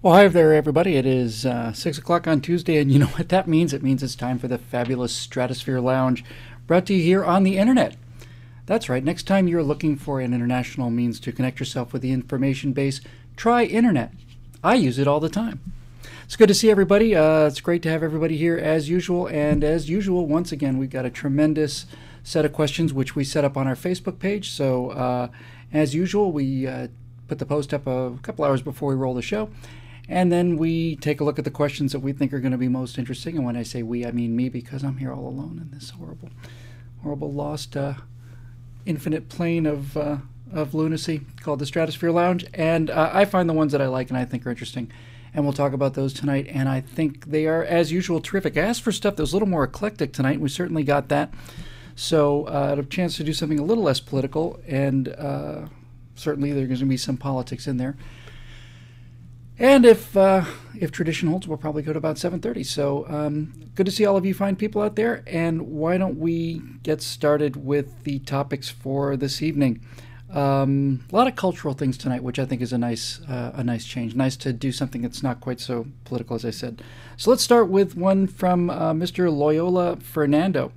Well, hi there, everybody. It is 6 o'clock on Tuesday, and you know what that means? It means it's time for the fabulous Stratosphere Lounge, brought to you here on the internet. That's right, next time you're looking for an international means to connect yourself with the information base, try internet. I use it all the time. It's good to see everybody. It's great to have everybody here as usual, and as usual, once again, we've got a tremendous set of questions which we set up on our Facebook page. So, as usual, we put the post up a couple hours before we roll the show. And then we take a look at the questions that we think are going to be most interesting. And when I say we, I mean me, because I'm here all alone in this horrible, lost, infinite plane of lunacy called the Stratosphere Lounge. And I find the ones that I like and I think are interesting. And we'll talk about those tonight. And I think they are, as usual, terrific. I asked for stuff that was a little more eclectic tonight, and we certainly got that. So I had a chance to do something a little less political. And certainly there's going to be some politics in there. And if tradition holds, we'll probably go to about 7:30. So good to see all of you fine people out there. And why don't we get started with the topics for this evening? A lot of cultural things tonight, which I think is a nice change. Nice to do something that's not quite so political, as I said. So let's start with one from Mr. Loyola Fernando,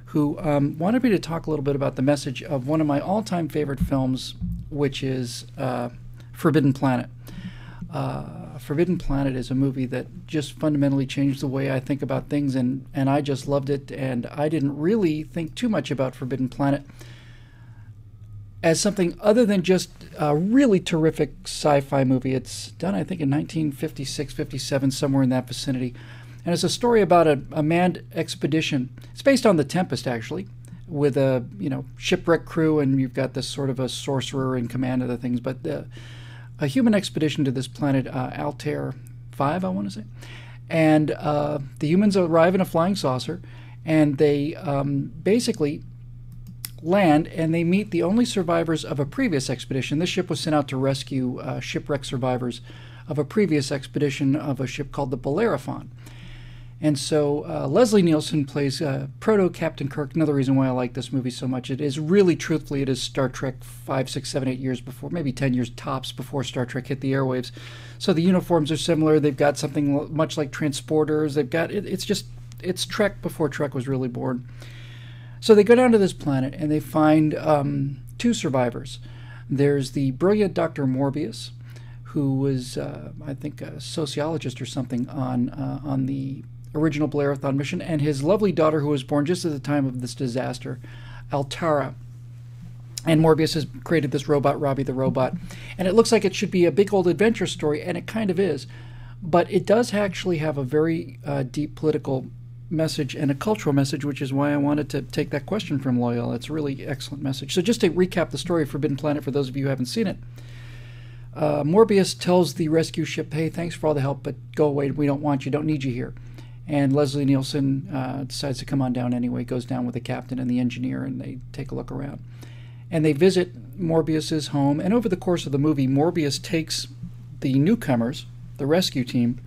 who wanted me to talk a little bit about the message of one of my all-time favorite films, which is Forbidden Planet. Forbidden Planet is a movie that just fundamentally changed the way I think about things, and I just loved it, and I didn't really think too much about Forbidden Planet as something other than just a really terrific sci-fi movie. It's done, I think, in 1956, 57, somewhere in that vicinity, and it's a story about a manned expedition. It's based on The Tempest, actually, with a shipwreck crew, and you've got this sort of a sorcerer in command of the things, but a human expedition to this planet, Altair 5, I want to say. And the humans arrive in a flying saucer, and they basically land, and they meet the only survivors of a previous expedition. This ship was sent out to rescue shipwreck survivors of a previous expedition of a ship called the Bellerophon. And so Leslie Nielsen plays Proto-Captain Kirk. Another reason why I like this movie so much. It is really, truthfully, it is Star Trek 5, 6, 7, 8 years before, maybe 10 years tops before Star Trek hit the airwaves. So the uniforms are similar. They've got something much like transporters. They've got, it's Trek before Trek was really born. So they go down to this planet, and they find two survivors. There's the brilliant Dr. Morbius, who was, I think, a sociologist or something on the original Bellerophon mission, and his lovely daughter, who was born just at the time of this disaster, Altara. And Morbius has created this robot, Robbie the Robot, and it looks like it should be a big old adventure story, and it kind of is, but it does actually have a very deep political message and a cultural message, which is why I wanted to take that question from Loyal. It's a really excellent message. So just to recap the story of Forbidden Planet for those of you who haven't seen it, Morbius tells the rescue ship, hey, thanks for all the help, but go away, we don't want you, don't need you here. And Leslie Nielsen decides to come on down anyway, goes down with the captain and the engineer, and they take a look around. And they visit Morbius's home, and over the course of the movie, Morbius takes the newcomers, the rescue team,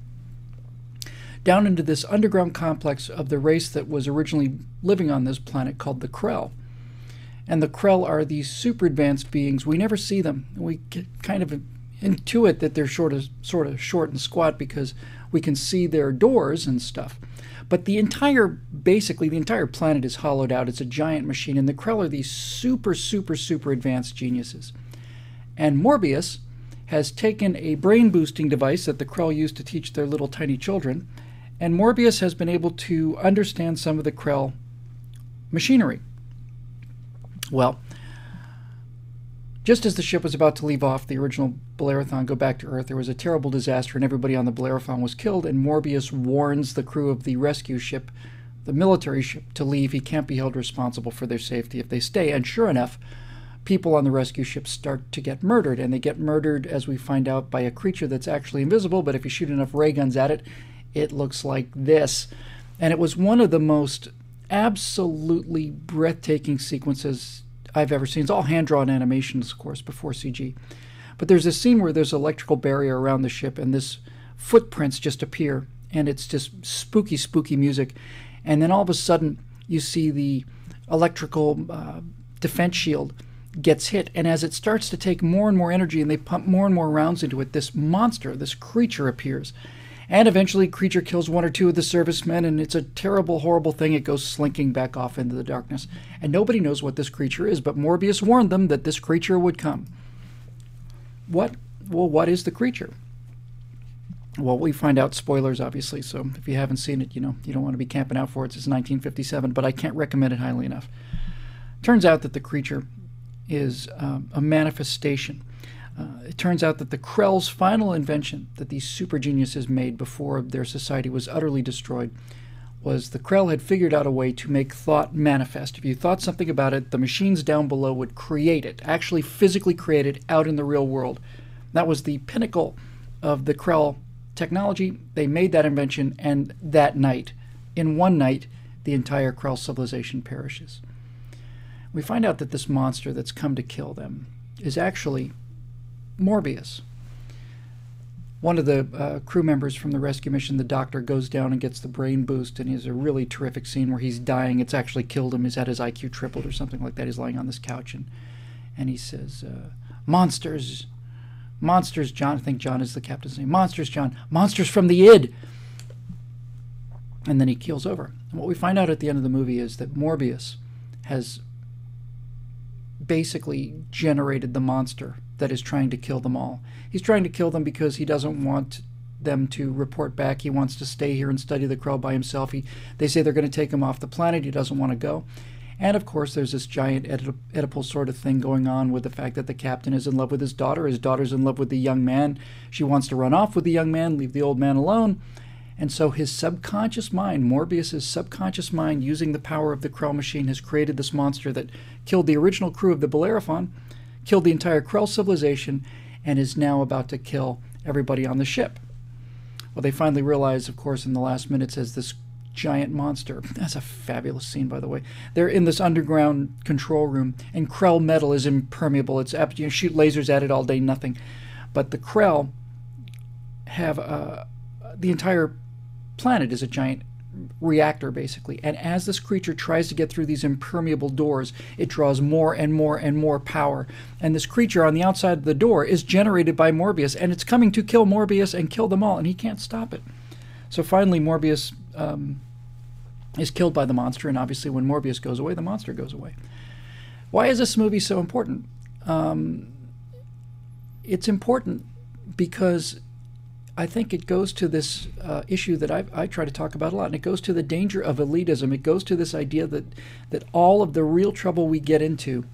down into this underground complex of the race that was originally living on this planet called the Krell. And the Krell are these super advanced beings. We never see them. We kind of intuit that they're sort of short and squat because we can see their doors and stuff. But basically the entire planet is hollowed out. It's a giant machine, and the Krell are these super advanced geniuses. And Morbius has taken a brain-boosting device that the Krell use to teach their little tiny children, and Morbius has been able to understand some of the Krell machinery. Well, just as the ship was about to leave off, the original Bellerophon, go back to Earth, there was a terrible disaster and everybody on the Bellerophon was killed, and Morbius warns the crew of the rescue ship, the military ship, to leave. He can't be held responsible for their safety if they stay. And sure enough, people on the rescue ship start to get murdered, and they get murdered, as we find out, by a creature that's actually invisible, but if you shoot enough ray guns at it, it looks like this. And it was one of the most absolutely breathtaking sequences I've ever seen. It's all hand-drawn animations, of course, before CG. But there's a scene where there's an electrical barrier around the ship, and this footprints just appear, and it's just spooky music. And then all of a sudden, you see the electrical defense shield gets hit, and as it starts to take more and more energy and they pump more and more rounds into it, this monster, this creature appears. And eventually creature kills one or two of the servicemen, and it's a terrible, horrible thing. It goes slinking back off into the darkness. And nobody knows what this creature is, but Morbius warned them that this creature would come. What is the creature? Well, we find out, spoilers obviously, so if you haven't seen it, you don't want to be camping out for it. It's 1957, but I can't recommend it highly enough. Turns out that the creature is a manifestation. It turns out that the Krell's final invention that these super geniuses made before their society was utterly destroyed was the Krell had figured out a way to make thought manifest. If you thought something about it, the machines down below would create it, actually physically create it out in the real world. That was the pinnacle of the Krell technology. They made that invention, and that night, in one night, the entire Krell civilization perishes. We find out that this monster that's come to kill them is actually Morbius. One of the crew members from the rescue mission, the doctor, goes down and gets the brain boost, and he has a really terrific scene where he's dying. It's actually killed him. He's had his IQ tripled or something like that. He's lying on this couch, and he says, monsters, John. I think John is the captain's name. Monsters, John. Monsters from the id. And then he keels over. And what we find out at the end of the movie is that Morbius has basically generated the monster that is trying to kill them all. He's trying to kill them because he doesn't want them to report back. He wants to stay here and study the Krell by himself. They say they're going to take him off the planet. He doesn't want to go. And of course, there's this giant Oedipal sort of thing going on with the fact that the captain is in love with his daughter. His daughter's in love with the young man. She wants to run off with the young man, leave the old man alone. And so his subconscious mind, Morbius's subconscious mind, using the power of the Krell machine, has created this monster that killed the original crew of the Bellerophon, killed the entire Krell civilization, and is now about to kill everybody on the ship. Well, they finally realize, of course, in the last minutes, as this giant monster. That's a fabulous scene, by the way. They're in this underground control room, and Krell metal is impermeable. It's shoot lasers at it all day, nothing. But the Krell have the entire planet is a giant reactor, basically. And as this creature tries to get through these impermeable doors, it draws more and more and more power. And this creature on the outside of the door is generated by Morbius, and it's coming to kill Morbius and kill them all, and he can't stop it. So finally, Morbius is killed by the monster, and obviously when Morbius goes away, the monster goes away. Why is this movie so important? It's important because I think it goes to this issue that I try to talk about a lot, and it goes to the danger of elitism. It goes to this idea that all of the real trouble we get into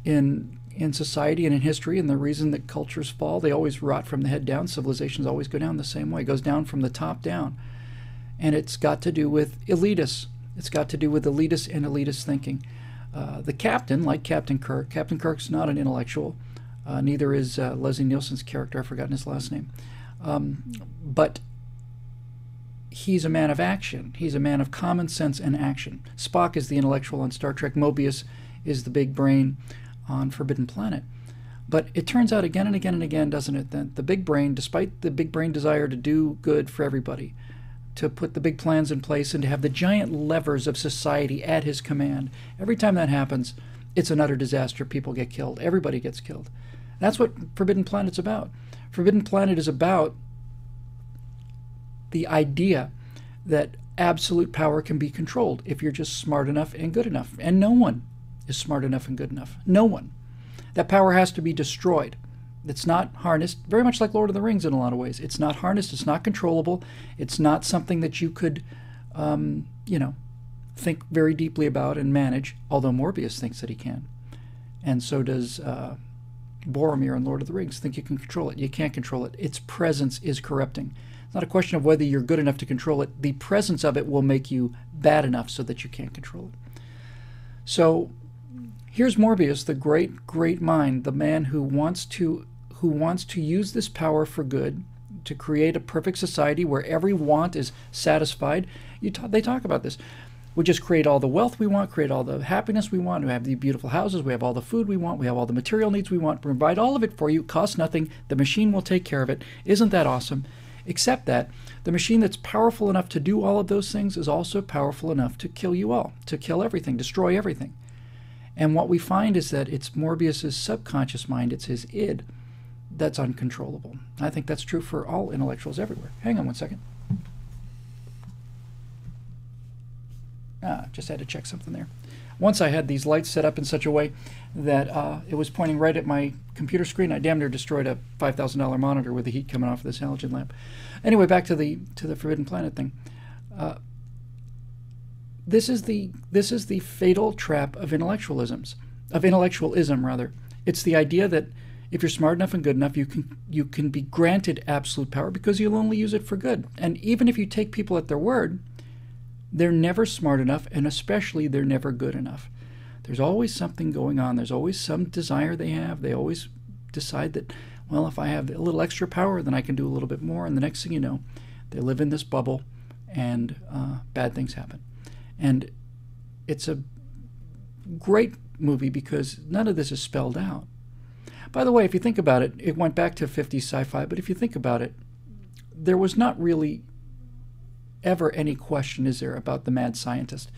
in society and in history, and the reason that cultures fall, they always rot from the head down. Civilizations always go down the same way. It goes down from the top down. And it's got to do with elitists. It's got to do with elitists and elitist thinking. The captain, like Captain Kirk's not an intellectual. Neither is Leslie Nielsen's character. I've forgotten his last name. But he's a man of action. He's a man of common sense and action. Spock is the intellectual on Star Trek. Mobius is the big brain on Forbidden Planet. But it turns out again and again and again, doesn't it, that the big brain, despite the big brain desire to do good for everybody, to put the big plans in place and to have the giant levers of society at his command, every time that happens, it's an utter disaster. People get killed. Everybody gets killed. That's what Forbidden Planet's about. Forbidden Planet is about the idea that absolute power can be controlled if you're just smart enough and good enough. And no one is smart enough and good enough. No one. That power has to be destroyed. It's not harnessed, very much like Lord of the Rings in a lot of ways. It's not harnessed. It's not controllable. It's not something that you could, think very deeply about and manage, although Morbius thinks that he can. And so does Boromir in Lord of the Rings think you can control it. You can't control it. Its presence is corrupting. It's not a question of whether you're good enough to control it. The presence of it will make you bad enough so that you can't control it. So here's Morbius, the great, great mind, the man who wants to use this power for good, to create a perfect society where every want is satisfied. They talk about this. We just create all the wealth we want, create all the happiness we want. We have the beautiful houses. We have all the food we want. We have all the material needs we want. Provide all of it for you. Costs nothing. The machine will take care of it. Isn't that awesome? Except that the machine that's powerful enough to do all of those things is also powerful enough to kill you all, to kill everything, destroy everything. And what we find is that it's Morbius's subconscious mind, it's his id, that's uncontrollable. I think that's true for all intellectuals everywhere. Hang on one second. Just had to check something there. Once I had these lights set up in such a way that it was pointing right at my computer screen, I damn near destroyed a $5,000 monitor with the heat coming off of this halogen lamp. Anyway, back to the Forbidden Planet thing. This is the fatal trap of intellectualism rather. It's the idea that if you're smart enough and good enough, you can be granted absolute power because you'll only use it for good. And even if you take people at their word, they're never smart enough, and especially they're never good enough. There's always something going on. There's always some desire they have. They always decide that, well, if I have a little extra power, then I can do a little bit more. And the next thing you know, they live in this bubble, and bad things happen. And it's a great movie because none of this is spelled out. By the way, if you think about it, it went back to 50s sci-fi, but if you think about it, there was not really ever any question, is there, about the mad scientist?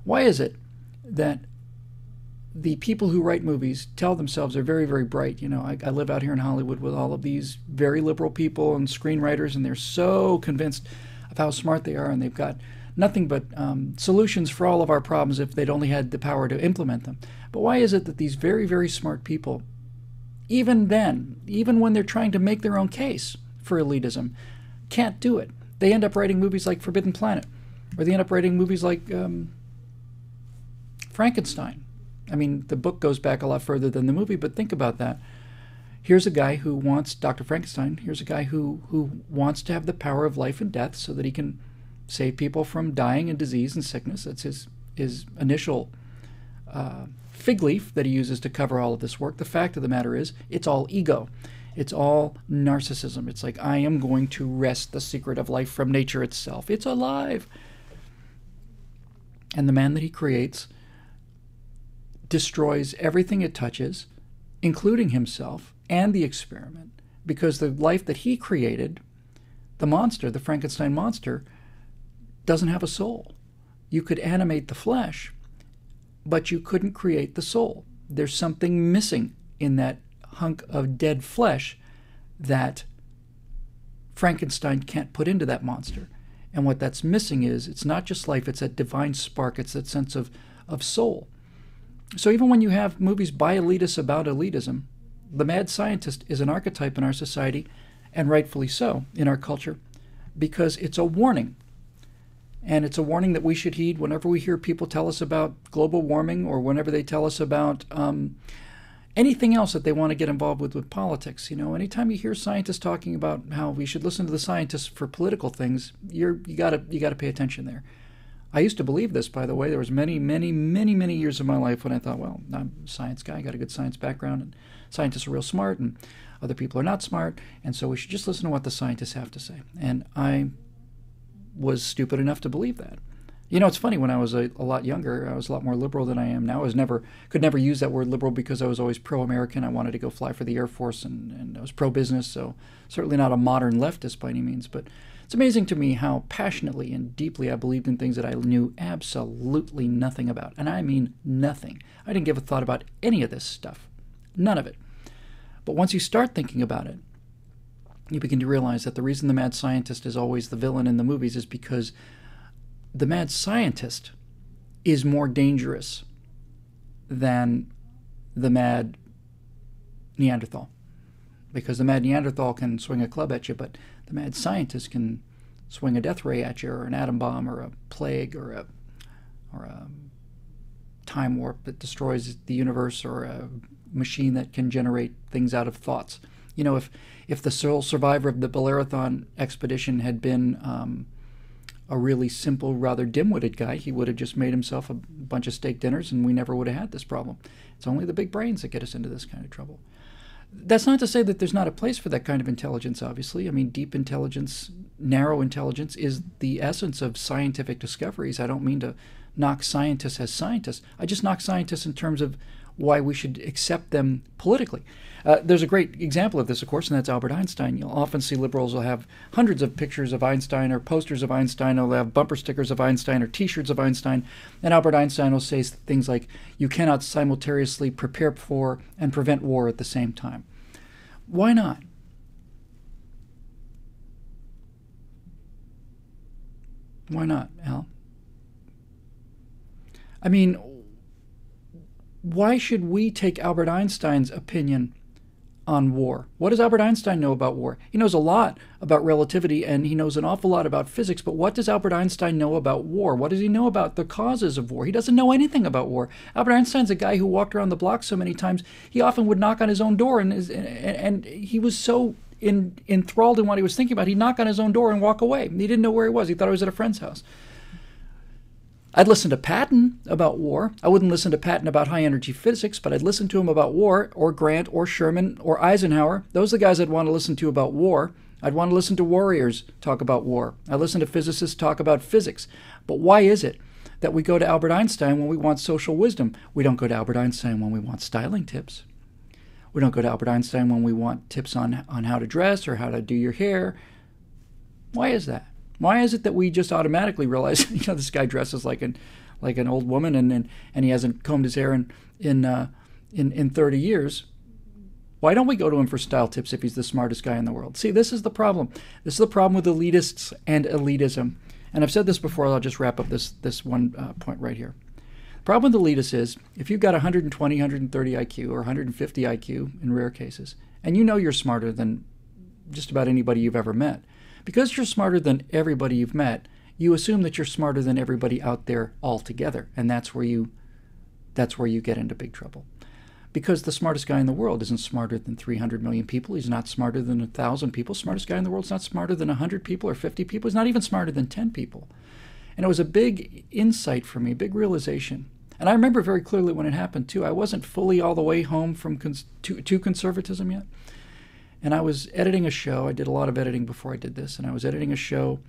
Why is it that the people who write movies tell themselves they're very, very bright? You know, I live out here in Hollywood with all of these very liberal people and screenwriters, and they're so convinced of how smart they are, and they've got nothing but solutions for all of our problems if they'd only had the power to implement them. But why is it that these very, very smart people, even then, even when they're trying to make their own case for elitism, can't do it? They end up writing movies like Forbidden Planet, or they end up writing movies like Frankenstein. I mean, the book goes back a lot further than the movie, but think about that. Here's a guy who wants, Dr. Frankenstein, here's a guy who wants to have the power of life and death so that he can save people from dying and disease and sickness. That's his initial fig leaf that he uses to cover all of this work. The fact of the matter is, it's all ego. It's all narcissism. It's like, I am going to wrest the secret of life from nature itself. It's alive. And the man that he creates destroys everything it touches, including himself and the experiment, because the life that he created, the monster, the Frankenstein monster, doesn't have a soul. You could animate the flesh, but you couldn't create the soul. There's something missing in that hunk of dead flesh that Frankenstein can't put into that monster. And what that's missing is, it's not just life, it's that divine spark, it's that sense of soul. So even when you have movies by elitists about elitism, the mad scientist is an archetype in our society, and rightfully so in our culture, because it's a warning. And it's a warning that we should heed whenever we hear people tell us about global warming, or whenever they tell us about anything else that they want to get involved with politics. You know, anytime you hear scientists talking about how we should listen to the scientists for political things, you gotta pay attention there. I used to believe this, by the way. There was many years of my life when I thought, well, I'm a science guy, I got a good science background, and scientists are real smart, and other people are not smart, and so we should just listen to what the scientists have to say. And I was stupid enough to believe that. You know, it's funny, when I was a lot younger, I was a lot more liberal than I am now. Could never use that word liberal because I was always pro-American. I wanted to go fly for the Air Force, and I was pro-business, so certainly not a modern leftist by any means. But it's amazing to me how passionately and deeply I believed in things that I knew absolutely nothing about. And I mean nothing. I didn't give a thought about any of this stuff. None of it. But once you start thinking about it, you begin to realize that the reason the mad scientist is always the villain in the movies is because the mad scientist is more dangerous than the mad Neanderthal. Because the mad Neanderthal can swing a club at you, but the mad scientist can swing a death ray at you, or an atom bomb, or a plague, or a time warp that destroys the universe, or a machine that can generate things out of thoughts. You know, if the sole survivor of the Bellerothon expedition had been a really simple, rather dim-witted guy, he would have just made himself a bunch of steak dinners, and we never would have had this problem. It's only the big brains that get us into this kind of trouble. That's not to say that there's not a place for that kind of intelligence, obviously. I mean, deep intelligence, narrow intelligence is the essence of scientific discoveries. I don't mean to knock scientists as scientists. I just knock scientists in terms of why we should accept them politically. There's a great example of this, of course, and that's Albert Einstein. You'll often see liberals will have hundreds of pictures of Einstein or posters of Einstein, or they'll have bumper stickers of Einstein or T-shirts of Einstein, and Albert Einstein will say things like, you cannot simultaneously prepare for and prevent war at the same time. Why not? Why not, Al? I mean, why should we take Albert Einstein's opinion on war? What does Albert Einstein know about war? He knows a lot about relativity, and he knows an awful lot about physics, but what does Albert Einstein know about war? What does he know about the causes of war? He doesn't know anything about war. Albert Einstein's a guy who walked around the block so many times, he often would knock on his own door, and he was so enthralled in what he was thinking about, he'd knock on his own door and walk away. He didn't know where he was. He thought he was at a friend's house. I'd listen to Patton about war. I wouldn't listen to Patton about high-energy physics, but I'd listen to him about war, or Grant, or Sherman, or Eisenhower. Those are the guys I'd want to listen to about war. I'd want to listen to warriors talk about war. I listen to physicists talk about physics. But why is it that we go to Albert Einstein when we want social wisdom? We don't go to Albert Einstein when we want styling tips. We don't go to Albert Einstein when we want tips on how to dress or how to do your hair. Why is that? Why is it that we just automatically realize, this guy dresses like an old woman and he hasn't combed his hair in 30 years? Why don't we go to him for style tips if he's the smartest guy in the world? See, this is the problem. This is the problem with elitists and elitism. And I've said this before. I'll just wrap up this one point right here. The problem with elitists is if you've got 120, 130 IQ or 150 IQ in rare cases, and you know you're smarter than just about anybody you've ever met, because you're smarter than everybody you've met, you assume that you're smarter than everybody out there altogether, and that's where you get into big trouble. Because the smartest guy in the world isn't smarter than 300 million people. He's not smarter than 1,000 people. Smartest guy in the world is not smarter than 100 people or 50 people. He's not even smarter than 10 people. And it was a big insight for me, big realization. And I remember very clearly when it happened, too. I wasn't fully all the way home from to conservatism yet. And I was editing a show. I did a lot of editing before I did this. And I was editing a show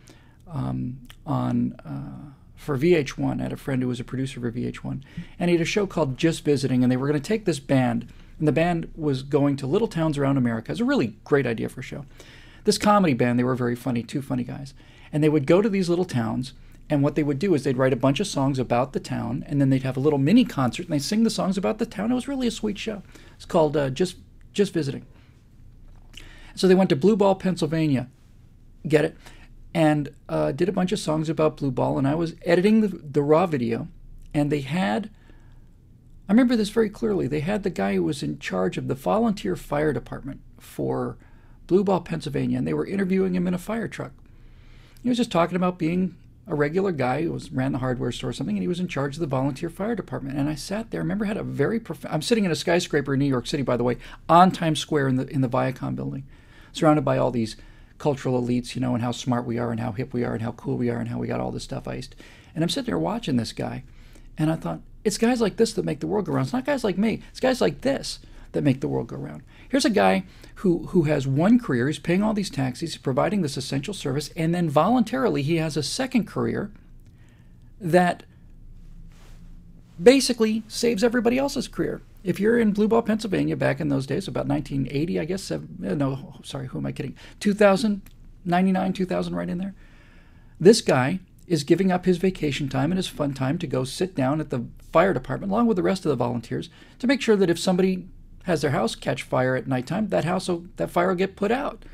for VH1. I had a friend who was a producer for VH1. And he had a show called Just Visiting. And they were going to take this band. And the band was going to little towns around America. It was a really great idea for a show. This comedy band, they were very funny, two funny guys. And they would go to these little towns. And what they would do is they'd write a bunch of songs about the town. And then they'd have a little mini concert. And they'd sing the songs about the town. It was really a sweet show. It's called Just Visiting. So they went to Blue Ball, Pennsylvania, get it, and did a bunch of songs about Blue Ball, and I was editing the raw video, and they had, I remember this very clearly, they had the guy who was in charge of the volunteer fire department for Blue Ball, Pennsylvania, and they were interviewing him in a fire truck. He was just talking about being a regular guy who ran the hardware store or something, and he was in charge of the volunteer fire department. And I sat there, I remember had a very I'm sitting in a skyscraper in New York City, by the way, on Times Square in the Viacom building, surrounded by all these cultural elites, and how smart we are and how hip we are and how cool we are and how we got all this stuff iced. And I'm sitting there watching this guy, and I thought, it's guys like this that make the world go round. It's not guys like me. It's guys like this that make the world go round. Here's a guy who has one career. He's paying all these taxes, he's providing this essential service, and then voluntarily he has a second career that basically saves everybody else's career. If you're in Blue Ball, Pennsylvania, back in those days, about 1980, I guess, no, sorry, who am I kidding? 2000, 99, 2000, right in there. This guy is giving up his vacation time and his fun time to go sit down at the fire department, along with the rest of the volunteers, to make sure that if somebody has their house catch fire at nighttime, that fire will get put out.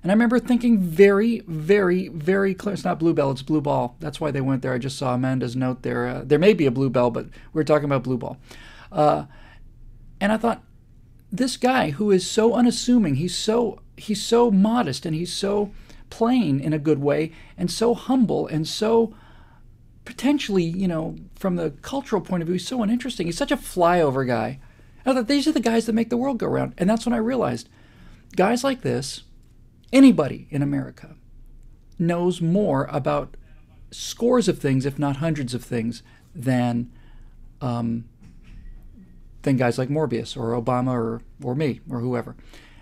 And I remember thinking very, very, very clear. It's not Bluebell, it's Blue Ball. That's why they went there. I just saw Amanda's note there. There may be a Bluebell, but we're talking about Blue Ball. And I thought, this guy who is so unassuming, he's so modest, and he's so plain in a good way, and so humble, and so potentially, from the cultural point of view, he's so uninteresting. He's such a flyover guy. I thought, these are the guys that make the world go round. And that's when I realized, guys like this, anybody in America knows more about scores of things, if not hundreds of things, than guys like Morbius or Obama or me or whoever.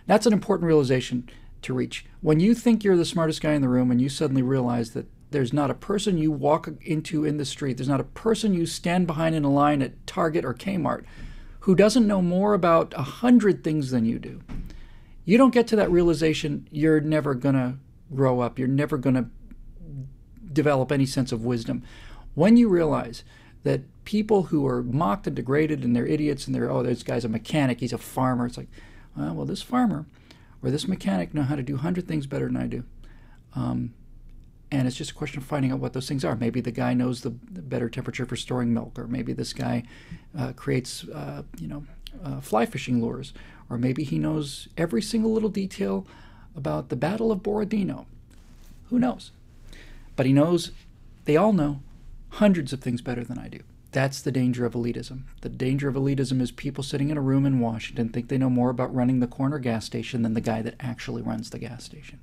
That's an important realization to reach. When you think you're the smartest guy in the room and you suddenly realize that there's not a person you walk into in the street, there's not a person you stand behind in a line at Target or Kmart who doesn't know more about 100 things than you do, you don't get to that realization, you're never going to grow up. You're never going to develop any sense of wisdom. When you realize that people who are mocked and degraded and they're idiots and they're, oh, this guy's a mechanic, he's a farmer. It's like, well, this farmer or this mechanic know how to do 100 things better than I do. And it's just a question of finding out what those things are. Maybe the guy knows the better temperature for storing milk, or maybe this guy creates, fly fishing lures, or maybe he knows every single little detail about the Battle of Borodino. Who knows? But he knows, they all know, hundreds of things better than I do. That's the danger of elitism. The danger of elitism is people sitting in a room in Washington think they know more about running the corner gas station than the guy that actually runs the gas station.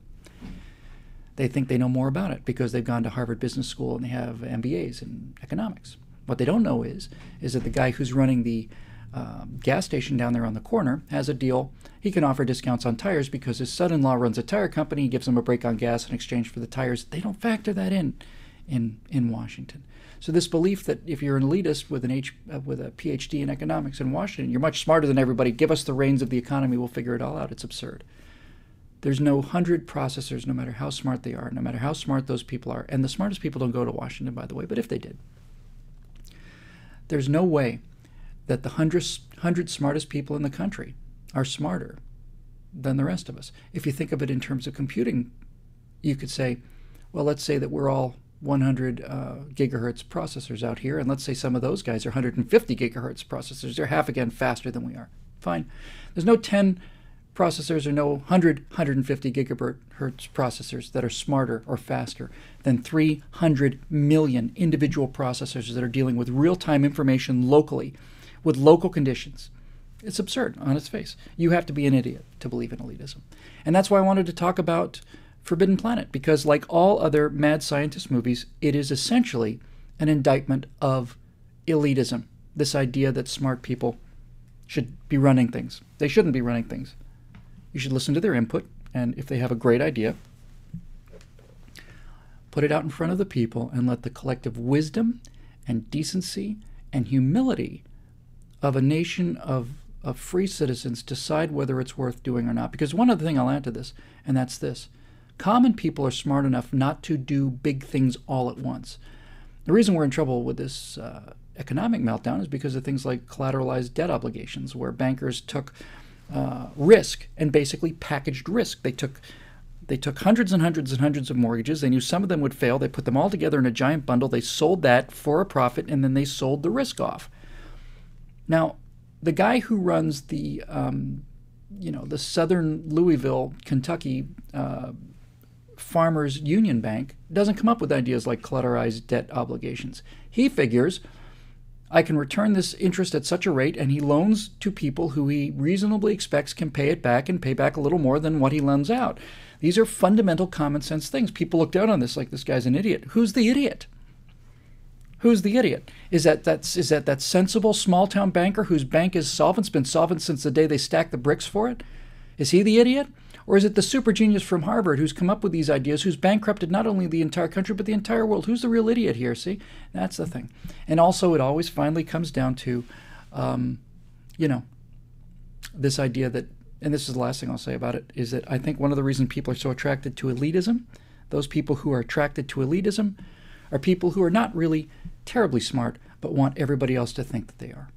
They think they know more about it because they've gone to Harvard Business School and they have MBAs in economics. What they don't know is that the guy who's running the gas station down there on the corner has a deal. He can offer discounts on tires because his son-in-law runs a tire company. He gives him a break on gas in exchange for the tires. They don't factor that in Washington. So this belief that if you're an elitist with a PhD in economics in Washington, you're much smarter than everybody. Give us the reins of the economy. We'll figure it all out. It's absurd. There's no 100 processors, no matter how smart they are, no matter how smart those people are. And the smartest people don't go to Washington, by the way, but if they did, there's no way that the 100 smartest people in the country are smarter than the rest of us. If you think of it in terms of computing, you could say, well, let's say that we're all 100 gigahertz processors out here, and let's say some of those guys are 150 gigahertz processors. They're half again faster than we are. Fine. There's no 10 processors or no 150 gigahertz processors that are smarter or faster than 300 million individual processors that are dealing with real-time information locally with local conditions. It's absurd on its face. You have to be an idiot to believe in elitism. And that's why I wanted to talk about Forbidden Planet, because like all other mad scientist movies, it is essentially an indictment of elitism, this idea that smart people should be running things. They shouldn't be running things. You should listen to their input, and if they have a great idea, put it out in front of the people and let the collective wisdom and decency and humility of a nation of free citizens decide whether it's worth doing or not. Because one other thing I'll add to this, and that's this. Common people are smart enough not to do big things all at once. The reason we're in trouble with this economic meltdown is because of things like collateralized debt obligations, where bankers took risk and basically packaged risk. They took hundreds and hundreds and hundreds of mortgages. They knew some of them would fail. They put them all together in a giant bundle. They sold that for a profit, and then they sold the risk off. Now, the guy who runs the Southern Louisville, Kentucky Farmers Union Bank doesn't come up with ideas like collateralized debt obligations. He figures, I can return this interest at such a rate, and he loans to people who he reasonably expects can pay it back and pay back a little more than what he lends out. These are fundamental common sense things. People look down on this like this guy's an idiot. Who's the idiot? Who's the idiot? Is that sensible small-town banker whose bank is solvent, been solvent since the day they stacked the bricks for it? Is he the idiot? Or is it the super genius from Harvard who's come up with these ideas, who's bankrupted not only the entire country, but the entire world? Who's the real idiot here, see? That's the thing. And also, it always finally comes down to, this idea that, and this is the last thing I'll say about it, is that I think one of the reasons people are so attracted to elitism, those people who are attracted to elitism, are people who are not really terribly smart, but want everybody else to think that they are.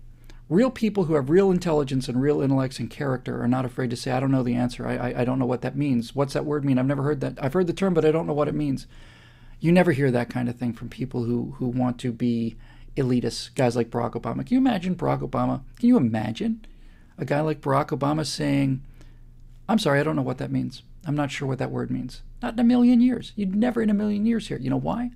Real people who have real intelligence and real intellects and character are not afraid to say, I don't know the answer. I don't know what that means. What's that word mean? I've never heard that. I've heard the term, but I don't know what it means. You never hear that kind of thing from people who want to be elitists, guys like Barack Obama. Can you imagine Barack Obama? Can you imagine a guy like Barack Obama saying, I'm sorry, I don't know what that means. I'm not sure what that word means. Not in a million years. You'd never in a million years hear it. You know why?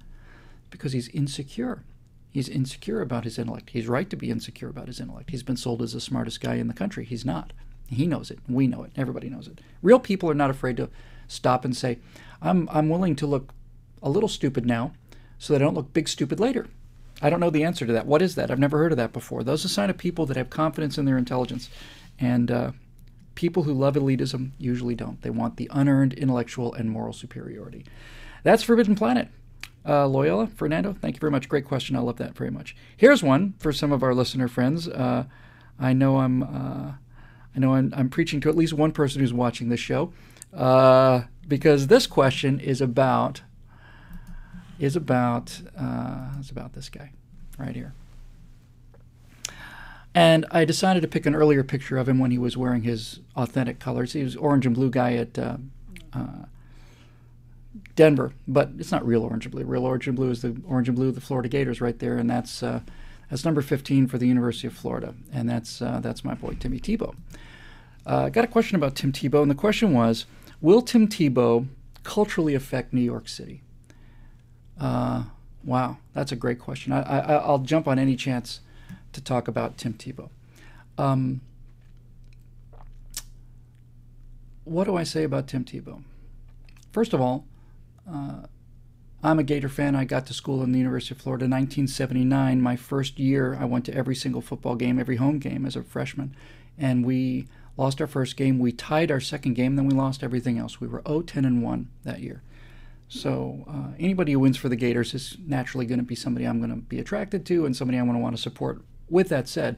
Because he's insecure. He's insecure about his intellect. He's right to be insecure about his intellect. He's been sold as the smartest guy in the country. He's not. He knows it. We know it. Everybody knows it. Real people are not afraid to stop and say, I'm willing to look a little stupid now so that I don't look big stupid later. I don't know the answer to that. What is that? I've never heard of that before. Those are a sign of people that have confidence in their intelligence. And people who love elitism usually don't. They want the unearned intellectual and moral superiority. That's Forbidden Planet. Loyola, Fernando, thank you very much. Great question. I love that very much. Here's one for some of our listener friends. I know I'm preaching to at least one person who's watching this show, because this question is about this guy right here. And I decided to pick an earlier picture of him when he was wearing his authentic colors. He was orange and blue guy at Denver, but it's not real orange and blue. Real orange and blue is the orange and blue of the Florida Gators right there, and that's number 15 for the University of Florida, and that's my boy Timmy Tebow. I got a question about Tim Tebow, and the question was, will Tim Tebow culturally affect New York City? Wow, that's a great question. I'll jump on any chance to talk about Tim Tebow. What do I say about Tim Tebow? First of all, I'm a Gator fan. I got to school in the University of Florida in 1979. My first year, I went to every single football game, every home game as a freshman. And we lost our first game. We tied our second game, then we lost everything else. We were 0-10-1 that year. So anybody who wins for the Gators is naturally going to be somebody I'm going to be attracted to and somebody I'm going to want to support. With that said,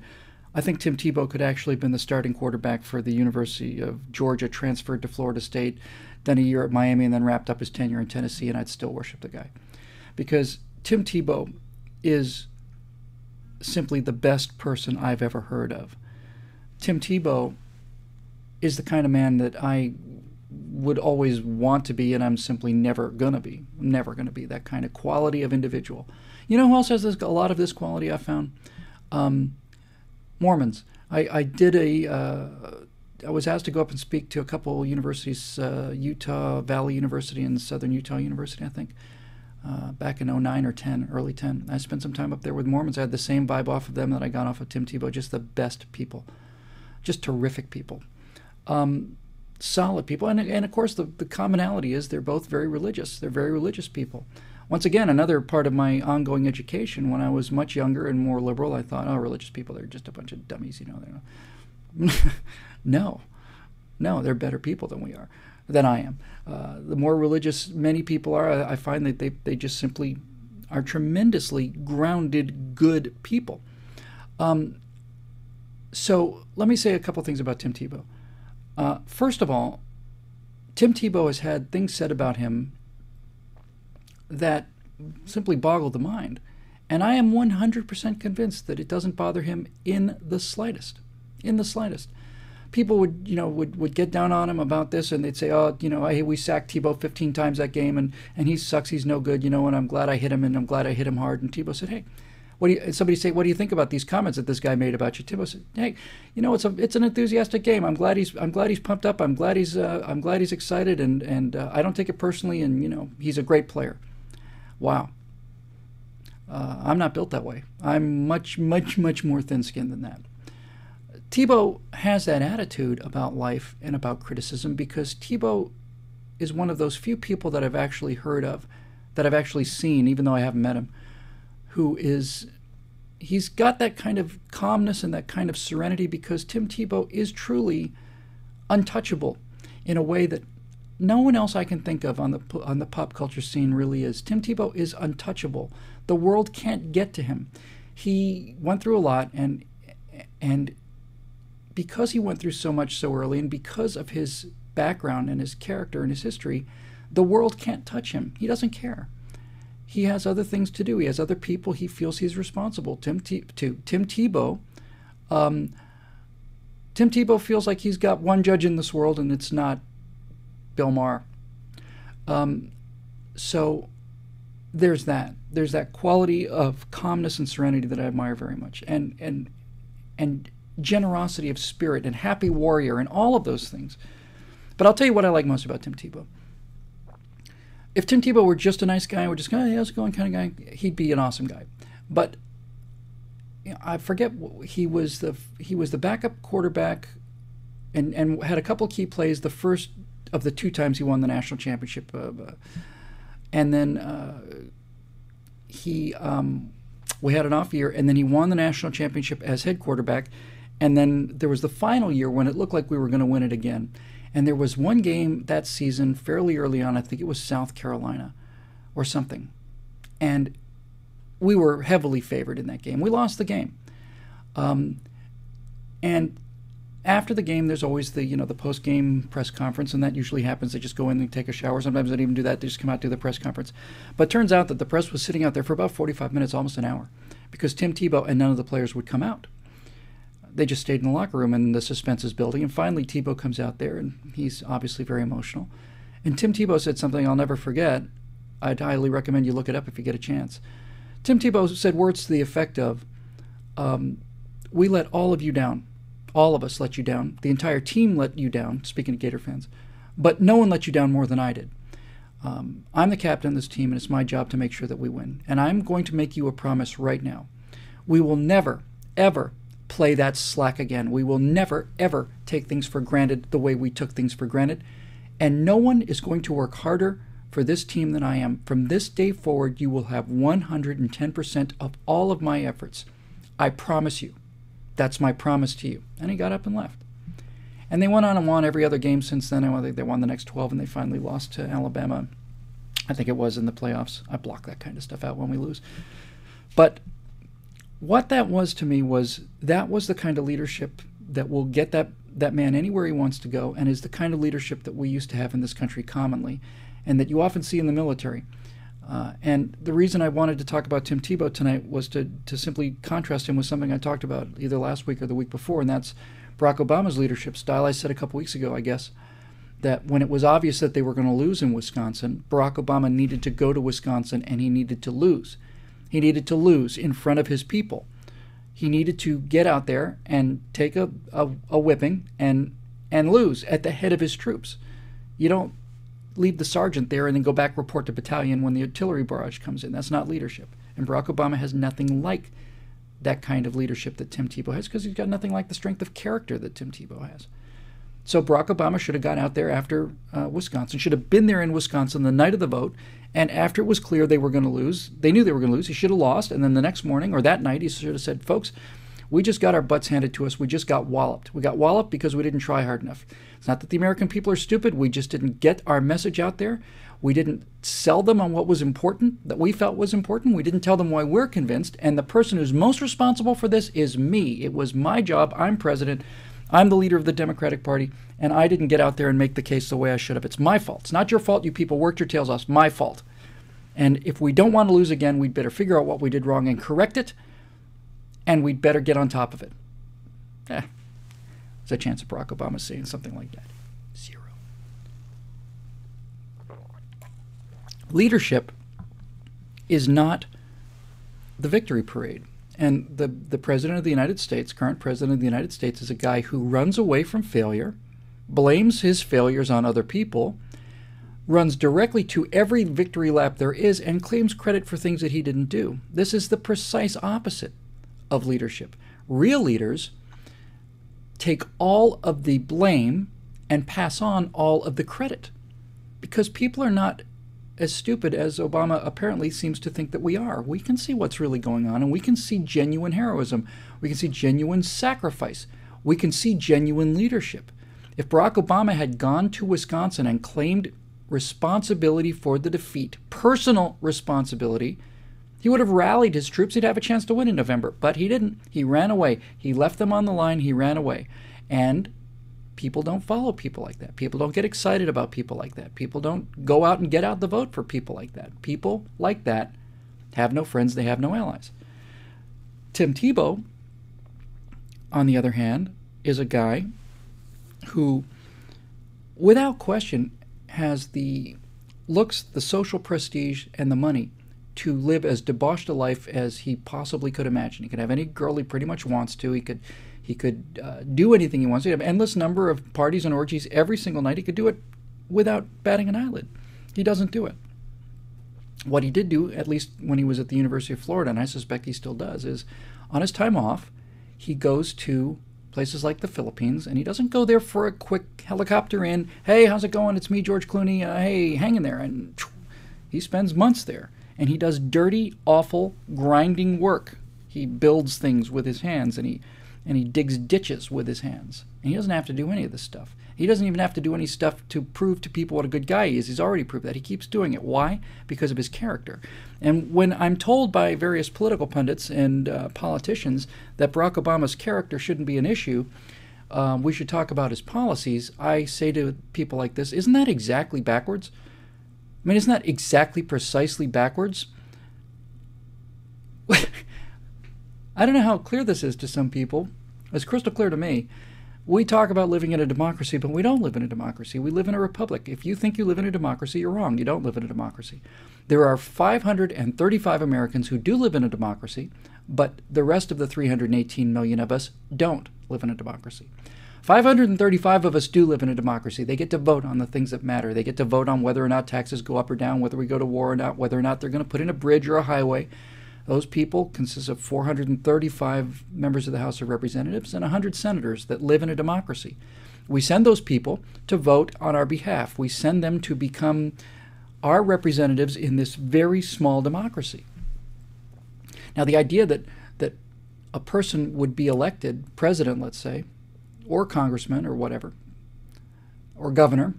I think Tim Tebow could actually have been the starting quarterback for the University of Georgia, transferred to Florida State, done a year at Miami, and then wrapped up his tenure in Tennessee, and I'd still worship the guy. Because Tim Tebow is simply the best person I've ever heard of. Tim Tebow is the kind of man that I would always want to be, and I'm simply never going to be. Never going to be that kind of quality of individual. You know who else has a lot of this quality I found? Mormons. I was asked to go up and speak to a couple universities, Utah Valley University and Southern Utah University, I think, back in 09 or 10, early 10. I spent some time up there with Mormons. I had the same vibe off of them that I got off of Tim Tebow, just the best people, just terrific people, solid people. And of course, the commonality is they're both very religious. They're very religious people. Once again, another part of my ongoing education, when I was much younger and more liberal, I thought, oh, religious people, they're just a bunch of dummies, you know. No, they're better people than I am. The more religious many people are, I find that they just simply are tremendously grounded, good people. So let me say a couple things about Tim Tebow. First of all, Tim Tebow has had things said about him that simply boggle the mind. And I am 100% convinced that it doesn't bother him in the slightest. In the slightest. People would get down on him about this, and they'd say, oh, we sacked Tebow 15 times that game, and he sucks, he's no good, and I'm glad I hit him, and I'm glad I hit him hard. And Tebow said, hey, somebody say, what do you think about these comments that this guy made about you? Tebow said, hey, it's an enthusiastic game. I'm glad he's pumped up. I'm glad he's excited, and I don't take it personally, and he's a great player. Wow. I'm not built that way. I'm much, much, much more thin-skinned than that. Tebow has that attitude about life and about criticism because Tebow is one of those few people that I've actually heard of, that I've actually seen, even though I haven't met him, he's got that kind of calmness and that kind of serenity because Tim Tebow is truly untouchable in a way that no one else I can think of on the pop culture scene really is. Tim Tebow is untouchable. The world can't get to him. He went through a lot, and because he went through so much so early, and because of his background and his character and his history, the world can't touch him. He doesn't care. He has other things to do. He has other people he feels he's responsible to. Tim Tebow feels like he's got one judge in this world, and it's not Bill Maher. So there's that. There's that quality of calmness and serenity that I admire very much, and generosity of spirit and happy warrior and all of those things. But I'll tell you what I like most about Tim Tebow. If Tim Tebow were just a nice guy, or just hey, how's it going kind of guy, he'd be an awesome guy. But I forget, he was the backup quarterback, and had a couple key plays. The first of the two times he won the national championship, and then we had an off year, and then he won the national championship as head quarterback. And then there was the final year when it looked like we were going to win it again. And there was one game that season fairly early on, I think it was South Carolina or something. And we were heavily favored in that game. We lost the game. And after the game, there's always the, the post-game press conference, and that usually happens. They just go in and take a shower. Sometimes they don't even do that. They just come out and do the press conference. But it turns out that the press was sitting out there for about 45 minutes, almost an hour, because Tim Tebow and none of the players would come out. They just stayed in the locker room, and the suspense is building. And finally, Tebow comes out there, and he's obviously very emotional. And Tim Tebow said something I'll never forget. I'd highly recommend you look it up if you get a chance. Tim Tebow said words to the effect of, we let all of you down. All of us let you down. The entire team let you down, speaking to Gator fans. But no one let you down more than I did. I'm the captain of this team, and it's my job to make sure that we win. And I'm going to make you a promise right now. We will never, ever play that slack again. We will never, ever take things for granted the way we took things for granted. And no one is going to work harder for this team than I am. From this day forward, you will have 110% of all of my efforts. I promise you. That's my promise to you. And he got up and left. And they went on and won every other game since then. I think they won the next 12, and they finally lost to Alabama. I think it was in the playoffs. I block that kind of stuff out when we lose. But what that was to me was that was the kind of leadership that will get that man anywhere he wants to go, and is the kind of leadership that we used to have in this country commonly, and that you often see in the military. And the reason I wanted to talk about Tim Tebow tonight was to simply contrast him with something I talked about either last week or the week before, and that's Barack Obama's leadership style. I said a couple weeks ago, I guess, that when it was obvious that they were going to lose in Wisconsin, Barack Obama needed to go to Wisconsin, and he needed to lose. He needed to lose in front of his people. He needed to get out there and take a whipping and lose at the head of his troops. You don't leave the sergeant there and then go back report to battalion when the artillery barrage comes in. That's not leadership. And Barack Obama has nothing like that kind of leadership that Tim Tebow has, because he's got nothing like the strength of character that Tim Tebow has. So Barack Obama should have gone out there after Wisconsin, should have been there in Wisconsin the night of the vote, and after it was clear they were going to lose, they knew they were going to lose, he should have lost, and then the next morning or that night he should have said, folks, we just got our butts handed to us. We just got walloped. We got walloped because we didn't try hard enough. It's not that the American people are stupid. We just didn't get our message out there. We didn't sell them on what was important, that we felt was important. We didn't tell them why we're convinced. And the person who's most responsible for this is me. It was my job. I'm president. I'm the leader of the Democratic Party. And I didn't get out there and make the case the way I should have. It's my fault. It's not your fault. You people worked your tails off. It's my fault. And if we don't want to lose again, we'd better figure out what we did wrong and correct it. And we'd better get on top of it. There's a chance of Barack Obama saying something like that. Zero. Leadership is not the victory parade. And the President of the United States, current President of the United States, is a guy who runs away from failure, blames his failures on other people, runs directly to every victory lap there is, and claims credit for things that he didn't do. This is the precise opposite of leadership. Real leaders take all of the blame and pass on all of the credit, because people are not as stupid as Obama apparently seems to think that we are. We can see what's really going on, and we can see genuine heroism. We can see genuine sacrifice. We can see genuine leadership. If Barack Obama had gone to Wisconsin and claimed responsibility for the defeat, personal responsibility, he would have rallied his troops. He'd have a chance to win in November, but he didn't. He ran away. He left them on the line. He ran away. And people don't follow people like that. People don't get excited about people like that. People don't go out and get out the vote for people like that. People like that have no friends. They have no allies. Tim Tebow, on the other hand, is a guy who, without question, has the looks, the social prestige, and the money to live as debauched a life as he possibly could imagine. He could have any girl he pretty much wants to. He could do anything he wants to. He could have an endless number of parties and orgies every single night. He could do it without batting an eyelid. He doesn't do it. What he did do, at least when he was at the University of Florida, and I suspect he still does, is on his time off, he goes to places like the Philippines, and he doesn't go there for a quick helicopter in, hey, how's it going? It's me, George Clooney. Hey, hang in there. And he spends months there. And he does dirty, awful, grinding work. He builds things with his hands, and he digs ditches with his hands. And he doesn't have to do any of this stuff. He doesn't even have to do any stuff to prove to people what a good guy he is. He's already proved that. He keeps doing it. Why? Because of his character. And when I'm told by various political pundits and politicians that Barack Obama's character shouldn't be an issue, we should talk about his policies, I say to people like this, isn't that exactly backwards? I mean, isn't that exactly precisely backwards? I don't know how clear this is to some people. It's crystal clear to me. We talk about living in a democracy, but we don't live in a democracy. We live in a republic. If you think you live in a democracy, you're wrong. You don't live in a democracy. There are 535 Americans who do live in a democracy, but the rest of the 318 million of us don't live in a democracy. 535 of us do live in a democracy. They get to vote on the things that matter. They get to vote on whether or not taxes go up or down, whether we go to war or not, whether or not they're going to put in a bridge or a highway. Those people consist of 435 members of the House of Representatives and 100 senators that live in a democracy. We send those people to vote on our behalf. We send them to become our representatives in this very small democracy. Now, the idea that a person would be elected president, let's say, or congressman or whatever, or governor,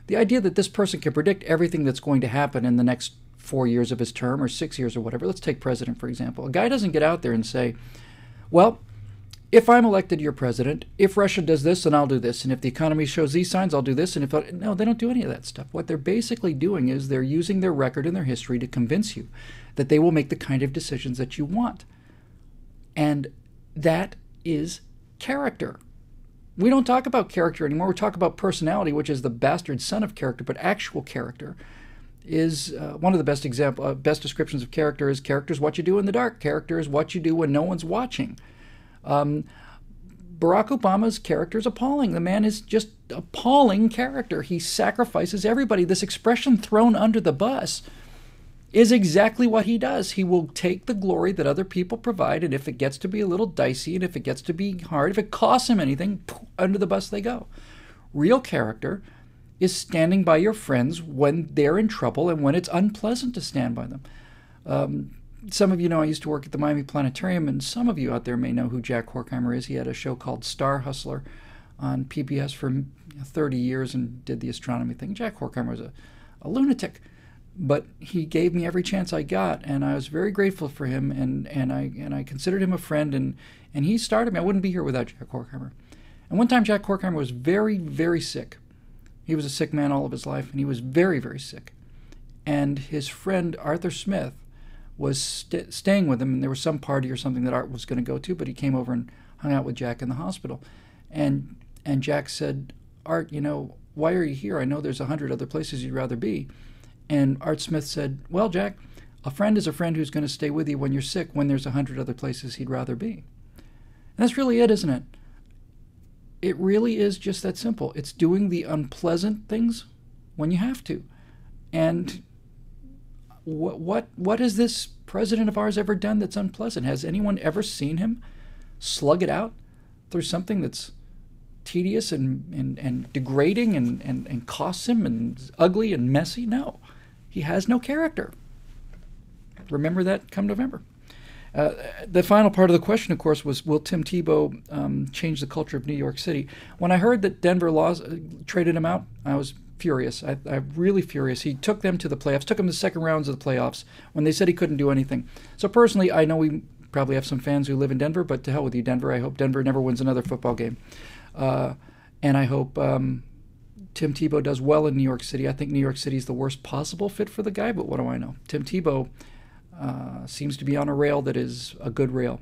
the idea that this person can predict everything that's going to happen in the next 4 years of his term or 6 years or whatever. Let's take president, for example. A guy doesn't get out there and say, well, if I'm elected your president, if Russia does this, then I'll do this. And if the economy shows these signs, I'll do this. And no, they don't do any of that stuff. What they're basically doing is they're using their record and their history to convince you that they will make the kind of decisions that you want. And that is character. We don't talk about character anymore. We talk about personality, which is the bastard son of character, but actual character is one of the best descriptions of character is what you do in the dark. Character is what you do when no one's watching. Barack Obama's character is appalling. The man is just appalling character. He sacrifices everybody. This expression, thrown under the bus, is exactly what he does. He will take the glory that other people provide, and if it gets to be a little dicey, and if it gets to be hard, if it costs him anything, under the bus they go. Real character is standing by your friends when they're in trouble and when it's unpleasant to stand by them. Some of you know I used to work at the Miami Planetarium, and some of you out there may know who Jack Horkheimer is. He had a show called Star Hustler on PBS for 30 years and did the astronomy thing. Jack Horkheimer was a lunatic, but he gave me every chance I got, and I was very grateful for him, and I considered him a friend, and he started me. I wouldn't be here without Jack Horkheimer. And one time Jack Horkheimer was very, very sick. He was a sick man all of his life, and he was very, very sick. And his friend Arthur Smith was staying with him, and there was some party or something that Art was going to go to, but he came over and hung out with Jack in the hospital. And Jack said, Art, why are you here? I know there's 100 other places you'd rather be. And Art Smith said, well, Jack, a friend is a friend who's going to stay with you when you're sick when there's 100 other places he'd rather be. And that's really it, isn't it? It really is just that simple. It's doing the unpleasant things when you have to. And what has this president of ours ever done that's unpleasant? Has anyone ever seen him slug it out through something that's tedious and degrading and costs him and is ugly and messy? No. He has no character. Remember that come November. The final part of the question, of course, was, will Tim Tebow change the culture of New York City? When I heard that Denver traded him out, I was furious. I'm really furious. He took them to the playoffs, took them to the second rounds of the playoffs when they said he couldn't do anything. So personally, I know we probably have some fans who live in Denver, but to hell with you, Denver. I hope Denver never wins another football game. And I hope Tim Tebow does well in New York City. I think New York City is the worst possible fit for the guy, but what do I know? Tim Tebow seems to be on a rail that is a good rail.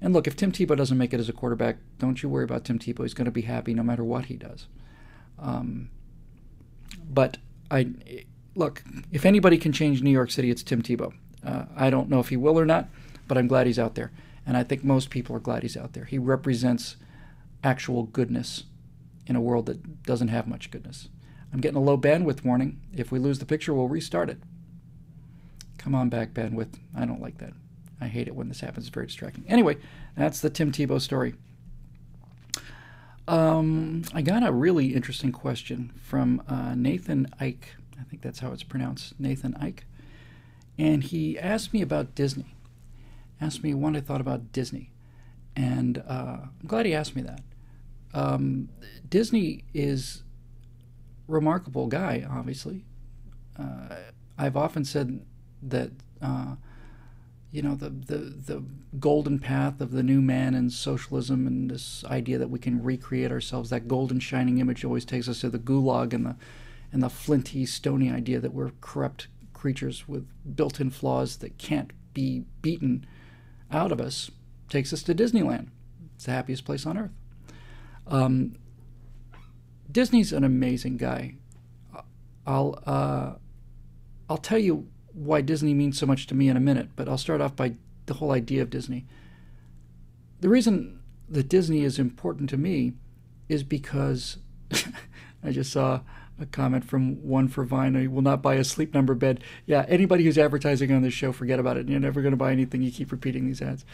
And look, if Tim Tebow doesn't make it as a quarterback, don't you worry about Tim Tebow. He's going to be happy no matter what he does. But look, if anybody can change New York City, it's Tim Tebow. I don't know if he will or not, but I'm glad he's out there. And I think most people are glad he's out there. He represents actual goodness in a world that doesn't have much goodness. I'm getting a low bandwidth warning. If we lose the picture, we'll restart it. Come on back, bandwidth. I don't like that. I hate it when this happens. It's very distracting. Anyway, that's the Tim Tebow story. I got a really interesting question from Nathan Ike. I think that's how it's pronounced, Nathan Ike. And he asked me about Disney. Asked me what I thought about Disney. And I'm glad he asked me that. Disney is a remarkable guy, obviously. I've often said that the golden path of the new man and socialism and this idea that we can recreate ourselves, that golden shining image always takes us to the gulag and the flinty, stony idea that we're corrupt creatures with built-in flaws that can't be beaten out of us, takes us to Disneyland. It's the happiest place on earth. Disney's an amazing guy. I'll tell you why Disney means so much to me in a minute, but I'll start off by the whole idea of Disney. The reason that Disney is important to me is because I just saw a comment from One for Vine. I will not buy a Sleep Number bed. Yeah, anybody who's advertising on this show, forget about it. You're never going to buy anything. You keep repeating these ads.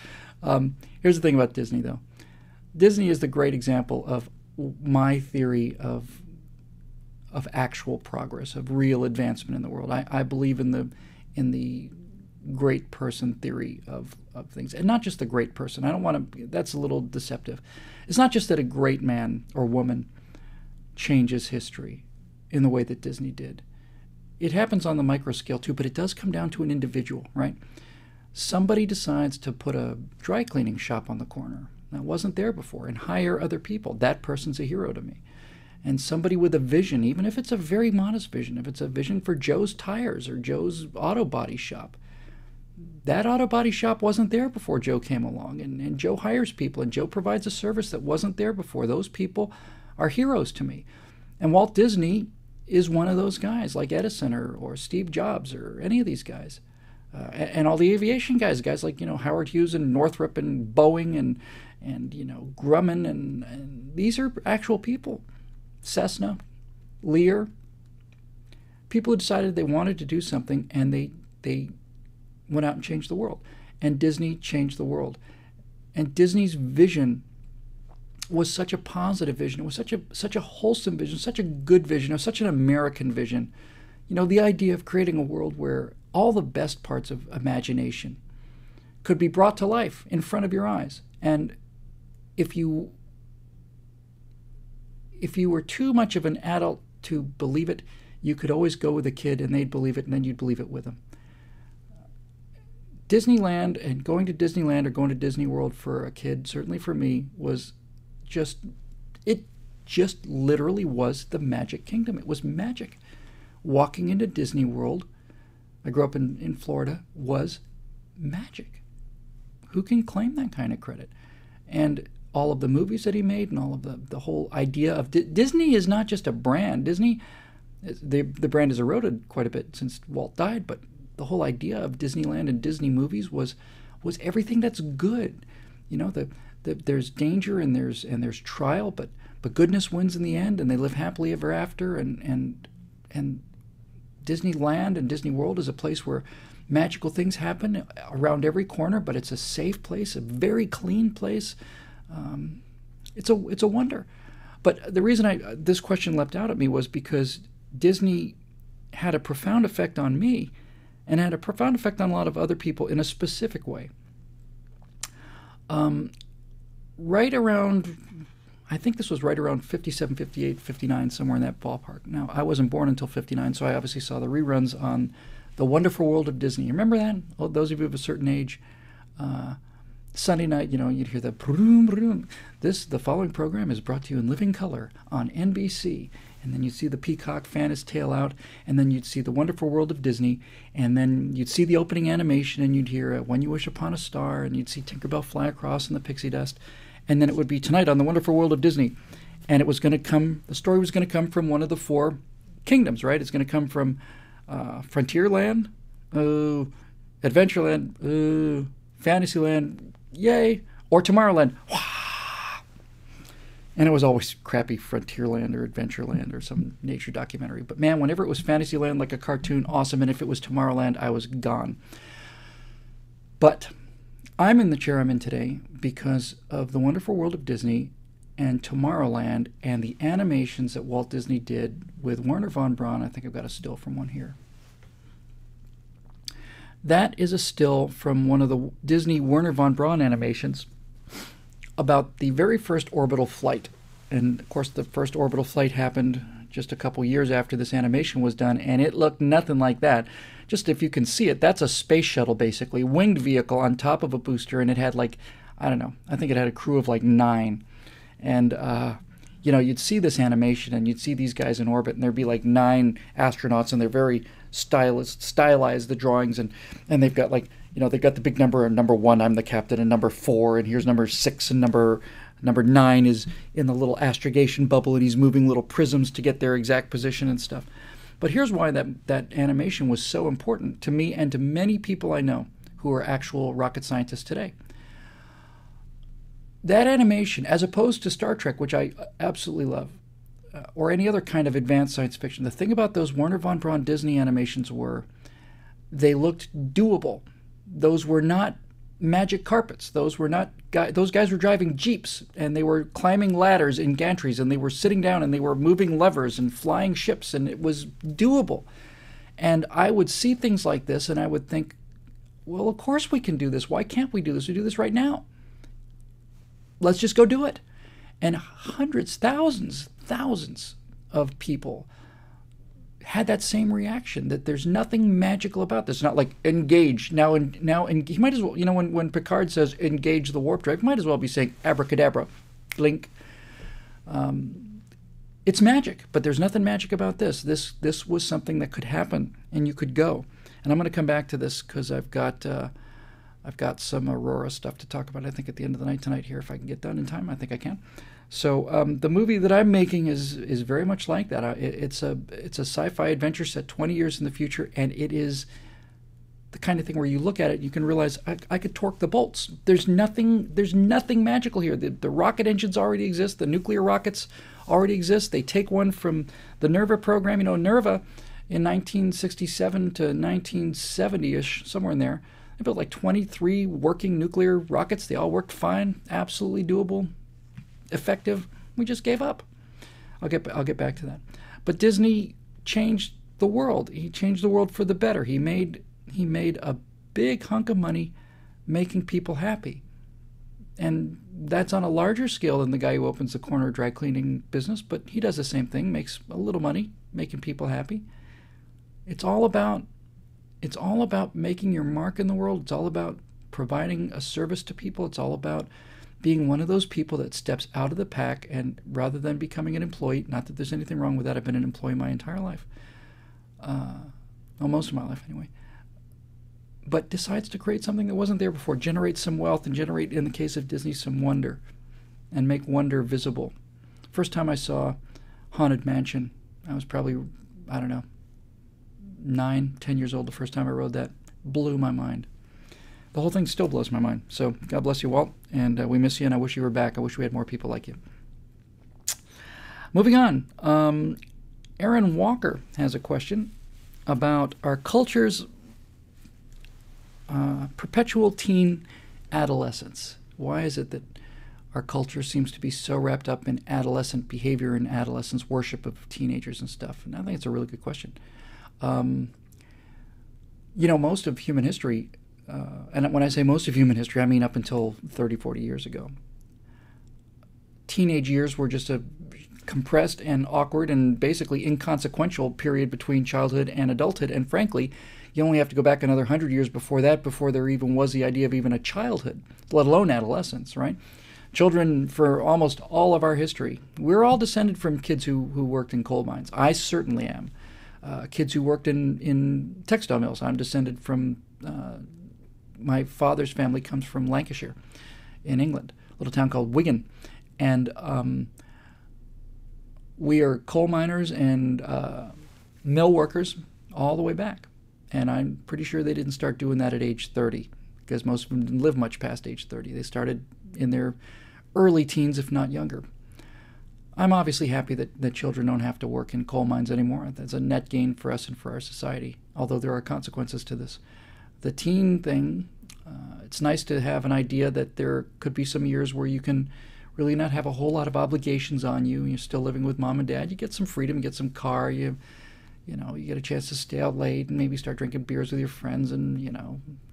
Here's the thing about Disney, though. Disney is the great example of my theory of actual progress, of real advancement in the world. I believe in the great person theory of things, and not just the great person. I don't want to. That's a little deceptive. It's not just that a great man or woman changes history in the way that Disney did. It happens on the micro scale too, but it does come down to an individual, right? Somebody decides to put a dry cleaning shop on the corner that wasn't there before and hire other people. That person's a hero to me. And somebody with a vision, even if it's a very modest vision, if it's a vision for Joe's Tires or Joe's auto body shop, that auto body shop wasn't there before Joe came along. And Joe hires people, and Joe provides a service that wasn't there before. Those people are heroes to me. And Walt Disney is one of those guys, like Edison or Steve Jobs or any of these guys. And all the aviation guys like, Howard Hughes and Northrop and Boeing and Grumman, and these are actual people. Cessna, Lear, people who decided they wanted to do something, and they went out and changed the world. And Disney changed the world. And Disney's vision was such a positive vision. It was such a wholesome vision, such a good vision. It was such an American vision. The idea of creating a world where all the best parts of imagination could be brought to life in front of your eyes. And if you were too much of an adult to believe it, you could always go with a kid and they'd believe it, and then you'd believe it with them. Disneyland and going to Disneyland or going to Disney World for a kid, certainly for me, was just literally was the Magic Kingdom. It was magic. Walking into Disney World, I grew up in Florida, was magic. Who can claim that kind of credit? And all of the movies that he made and all of the whole idea of Disney is not just a brand. Disney, the brand has eroded quite a bit since Walt died, but the whole idea of Disneyland and Disney movies was everything that's good. There's danger and there's trial, but goodness wins in the end, and they live happily ever after. And Disneyland and Disney World is a place where magical things happen around every corner, but it's a safe place, a very clean place. It's a wonder. But the reason this question leapt out at me was because Disney had a profound effect on me and had a profound effect on a lot of other people in a specific way. Right around, I think this was right around 57, 58, 59, somewhere in that ballpark. Now, I wasn't born until 59, so I obviously saw the reruns on The Wonderful World of Disney. You remember that? Well, those of you of a certain age, Sunday night, you'd hear the broom, broom. The following program is brought to you in living color on NBC. And then you'd see the peacock fan his tail out, and then you'd see The Wonderful World of Disney, and then you'd see the opening animation, and you'd hear When You Wish Upon a Star, and you'd see Tinkerbell fly across in the pixie dust. And then it would be Tonight on The Wonderful World of Disney. And it was going to come, the story was going to come from one of the four kingdoms, right? It's going to come from Frontierland, Adventureland, Fantasyland, yay, or Tomorrowland. And it was always crappy Frontierland or Adventureland or some nature documentary. But man, whenever it was Fantasyland like a cartoon, awesome. And if it was Tomorrowland, I was gone. But I'm in the chair I'm in today because of The Wonderful World of Disney and Tomorrowland and the animations that Walt Disney did with Werner von Braun. I think I've got a still from one here. That is a still from one of the Disney Werner von Braun animations about the very first orbital flight And of course, the first orbital flight happened just a couple years after this animation was done, and it looked nothing like that. Just if you can see it, that's a space shuttle, basically, winged vehicle on top of a booster, and it had like, I don't know, I think it had a crew of like 9. And, you know, you'd see this animation, and you'd see these guys in orbit, and there'd be like 9 astronauts, and they're very stylized, the drawings, and they've got like, you know, they've got the big number, and number 1, I'm the captain, and number 4, and here's number 6, and number 9 is in the little astrogation bubble, and he's moving little prisms to get their exact position and stuff. But here's why that animation was so important to me and to many people I know who are actual rocket scientists today. That animation, as opposed to Star Trek, which I absolutely love, or any other kind of advanced science fiction, the thing about those Wernher von Braun Disney animations were they looked doable. Those were not magic carpets. Those guys were driving jeeps, and they were climbing ladders in gantries, and they were sitting down, and they were moving levers and flying ships, and it was doable. And I would see things like this, and I would think, well, of course we can do this. Why can't we do this? We do this right now. Let's just go do it. And hundreds, thousands of people had that same reaction, that there's nothing magical about this. Not like engage now, and he might as well, you know, when Picard says engage the warp drive, he might as well be saying abracadabra, blink. It's magic, but there's nothing magic about this. This was something that could happen, and you could go. And I'm going to come back to this because I've got some Aurora stuff to talk about, I think, at the end of the night tonight here, if I can get done in time. I think I can. So the movie that I'm making is very much like that. It's a sci-fi adventure set 20 years in the future, and it is the kind of thing where you look at it, you can realize I could torque the bolts. There's nothing magical here. The rocket engines already exist. The nuclear rockets already exist. They take one from the NERVA program. You know, NERVA in 1967 to 1970-ish, somewhere in there, they built like 23 working nuclear rockets. They all worked fine, absolutely doable, effective. We just gave up. I'll get back to that. But Disney changed the world. He changed the world for the better. He made a big hunk of money making people happy. And that's on a larger scale than the guy who opens the corner dry cleaning business, but he does the same thing, makes a little money making people happy. It's all about making your mark in the world. It's all about providing a service to people. It's all about being one of those people that steps out of the pack, and rather than becoming an employee, not that there's anything wrong with that, I've been an employee my entire life, well, most of my life anyway, but decides to create something that wasn't there before, generate some wealth, and generate, in the case of Disney, some wonder, and make wonder visible. First time I saw Haunted Mansion, I was probably, I don't know, 9, 10 years old the first time I rode that. Blew my mind. The whole thing still blows my mind. So God bless you, Walt, and we miss you, and I wish you were back. I wish we had more people like you. Moving on, Aaron Walker has a question about our culture's perpetual teen adolescence. Why is it that our culture seems to be so wrapped up in adolescent behavior and adolescents' worship of teenagers and stuff? And I think it's a really good question. You know, most of human history, and when I say most of human history, I mean up until 30, 40 years ago, teenage years were just a compressed and awkward and basically inconsequential period between childhood and adulthood. And frankly, you only have to go back another 100 years before that, before there even was the idea of even a childhood, let alone adolescence, right? Children, for almost all of our history, we're all descended from kids who worked in coal mines. I certainly am. Kids who worked in textile mills. I'm descended from, my father's family comes from Lancashire in England, a little town called Wigan. And we are coal miners and mill workers all the way back. And I'm pretty sure they didn't start doing that at age 30, because most of them didn't live much past age 30. They started in their early teens, if not younger. I'm obviously happy that children don't have to work in coal mines anymore. That's a net gain for us and for our society, although there are consequences to this. The teen thing, it's nice to have an idea that there could be some years where you can really not have a whole lot of obligations on you. You're still living with mom and dad. You get some freedom, you get some car, you get a chance to stay out late and maybe start drinking beers with your friends and,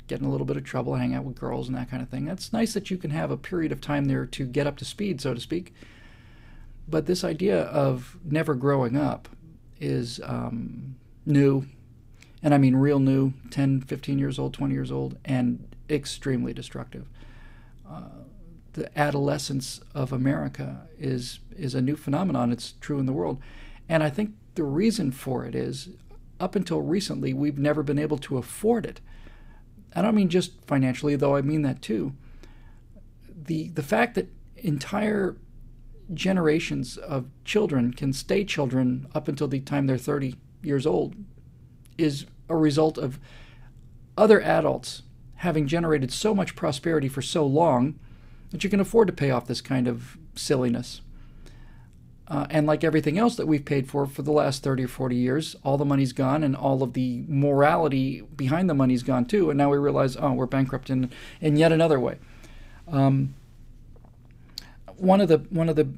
get in a little bit of trouble, hang out with girls and that kind of thing. That's nice that you can have a period of time there to get up to speed, so to speak. But this idea of never growing up is new, and I mean real new, 10, 15 years old, 20 years old, and extremely destructive. The adolescence of America is a new phenomenon. It's true in the world. And I think the reason for it is, up until recently, we've never been able to afford it. I don't mean just financially, though I mean that too. The fact that entire generations of children can stay children up until the time they're 30 years old is a result of other adults having generated so much prosperity for so long that you can afford to pay off this kind of silliness. And like everything else that we've paid for the last 30 or 40 years, all the money's gone and all of the morality behind the money's gone too. And now we realize, oh, we're bankrupt in yet another way. One of the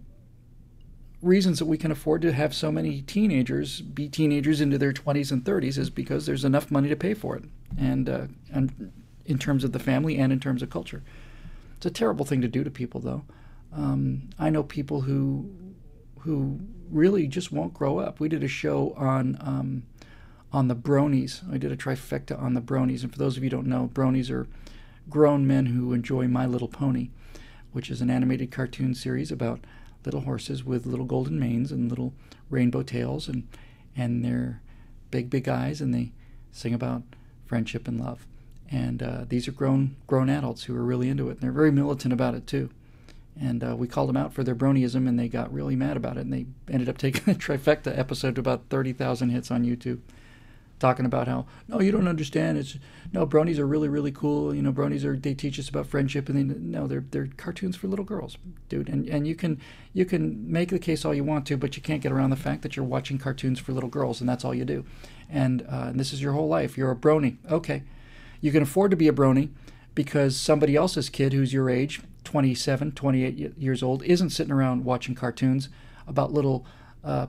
reasons that we can afford to have so many teenagers be teenagers into their 20s and 30s is because there's enough money to pay for it, and in terms of the family and in terms of culture. It's a terrible thing to do to people, though. I know people who really just won't grow up. We did a show on the bronies. I did a trifecta on the bronies, and for those of you who don't know, bronies are grown men who enjoy My Little Pony, which is an animated cartoon series about little horses with little golden manes and little rainbow tails, and they're big eyes, and they sing about friendship and love. And these are grown adults who are really into it, and they're very militant about it too. And we called them out for their bronyism, and they got really mad about it, and they ended up taking the trifecta episode to about 30,000 hits on YouTube, talking about how, no, you don't understand. No, bronies are really cool. You know, bronies they teach us about friendship, and they're cartoons for little girls, dude. And you can make the case all you want to, but you can't get around the fact that you're watching cartoons for little girls, and that's all you do. And this is your whole life. You're a brony. Okay. You can afford to be a brony because somebody else's kid who's your age, 27, 28 years old, isn't sitting around watching cartoons about little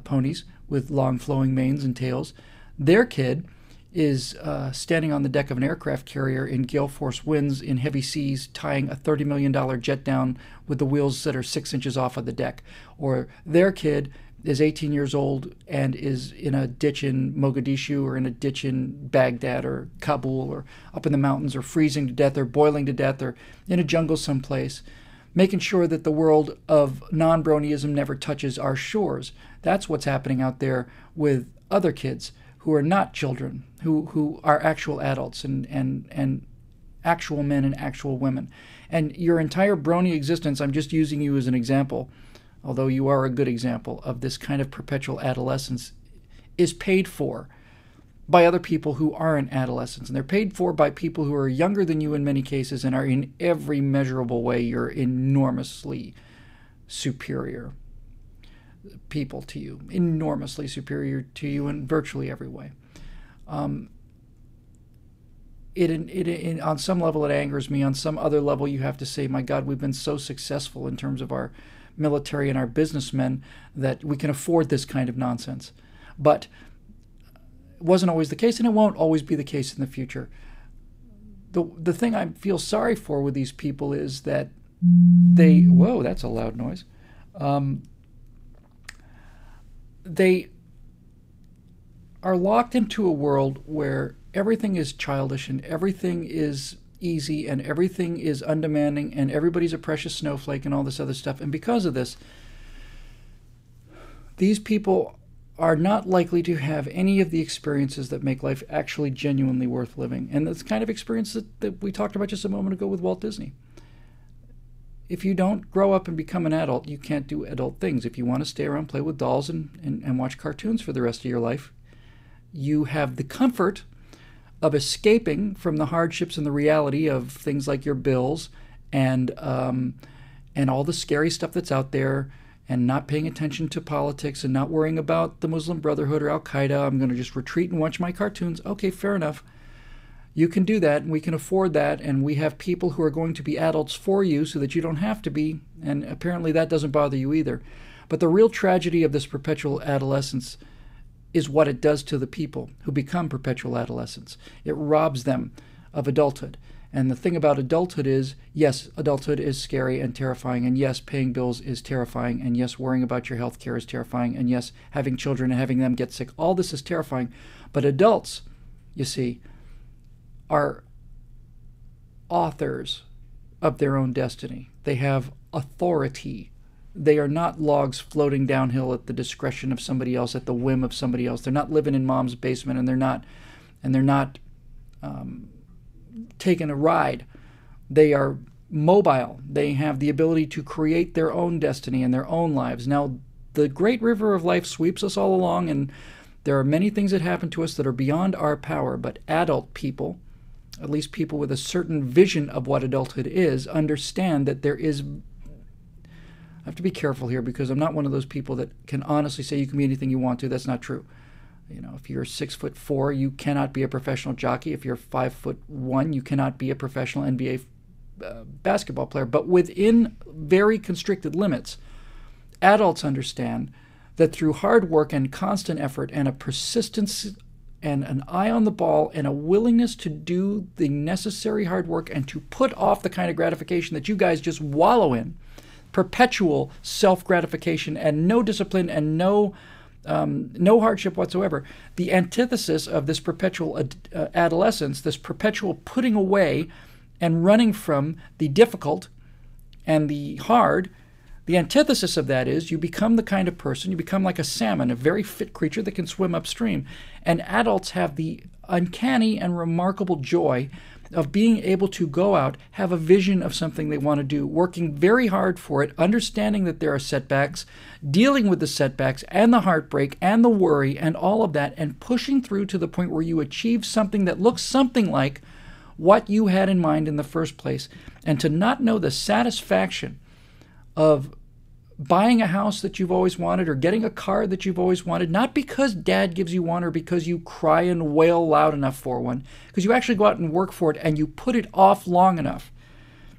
ponies with long flowing manes and tails. Their kid is standing on the deck of an aircraft carrier in gale force winds in heavy seas, tying a $30 million jet down with the wheels that are 6 inches off of the deck. Or their kid is 18 years old and is in a ditch in Mogadishu or in a ditch in Baghdad or Kabul or up in the mountains or freezing to death or boiling to death or in a jungle someplace, making sure that the world of non-bronyism never touches our shores. That's what's happening out there with other kids who are not children, who are actual adults and actual men and actual women. And your entire brony existence, I'm just using you as an example, although you are a good example of this kind of perpetual adolescence, is paid for by other people who aren't adolescents. And they're paid for by people who are younger than you in many cases and are in every measurable way you're enormously superior people to you, enormously superior to you in virtually every way. On some level it angers me. On some other level you have to say, my God, we've been so successful in terms of our military and our businessmen that we can afford this kind of nonsense. But it wasn't always the case, and it won't always be the case in the future. The thing I feel sorry for with these people is that whoa, that's a loud noise. They are locked into a world where everything is childish and everything is easy and everything is undemanding and everybody's a precious snowflake and all this other stuff. And because of this, these people are not likely to have any of the experiences that make life actually genuinely worth living. And that's the kind of experience that we talked about just a moment ago with Walt Disney. If you don't grow up and become an adult, you can't do adult things. If you want to stay around, play with dolls, and watch cartoons for the rest of your life, you have the comfort of escaping from the hardships and the reality of things like your bills and all the scary stuff that's out there, and not paying attention to politics and not worrying about the Muslim Brotherhood or Al-Qaeda. I'm going to just retreat and watch my cartoons. Okay, fair enough. You can do that, and we can afford that, and we have people who are going to be adults for you so that you don't have to be, and apparently that doesn't bother you either. But the real tragedy of this perpetual adolescence is what it does to the people who become perpetual adolescents. It robs them of adulthood. And the thing about adulthood is, yes, adulthood is scary and terrifying, and yes, paying bills is terrifying, and yes, worrying about your health care is terrifying, and yes, having children and having them get sick, all this is terrifying. But adults, you see, are authors of their own destiny. They have authority. They are not logs floating downhill at the discretion of somebody else, at the whim of somebody else. They're not living in mom's basement, and they're not taking a ride. They are mobile. They have the ability to create their own destiny and their own lives. Now, the great river of life sweeps us all along, and there are many things that happen to us that are beyond our power, but adult people, at least people with a certain vision of what adulthood is, understand that there is... I have to be careful here because I'm not one of those people that can honestly say you can be anything you want to. That's not true. You know, if you're 6'4", you cannot be a professional jockey. If you're 5'1", you cannot be a professional NBA basketball player. But within very constricted limits, adults understand that through hard work and constant effort and a persistence and an eye on the ball and a willingness to do the necessary hard work and to put off the kind of gratification that you guys just wallow in, perpetual self-gratification and no discipline and no hardship whatsoever. The antithesis of this perpetual adolescence, this perpetual putting away and running from the difficult and the hard, the antithesis of that is you become the kind of person, you become like a salmon, a very fit creature that can swim upstream. And adults have the uncanny and remarkable joy of being able to go out, have a vision of something they want to do, working very hard for it, understanding that there are setbacks, dealing with the setbacks and the heartbreak and the worry and all of that, and pushing through to the point where you achieve something that looks something like what you had in mind in the first place. And to not know the satisfaction of buying a house that you've always wanted or getting a car that you've always wanted, not because dad gives you one or because you cry and wail loud enough for one, because you actually go out and work for it and you put it off long enough.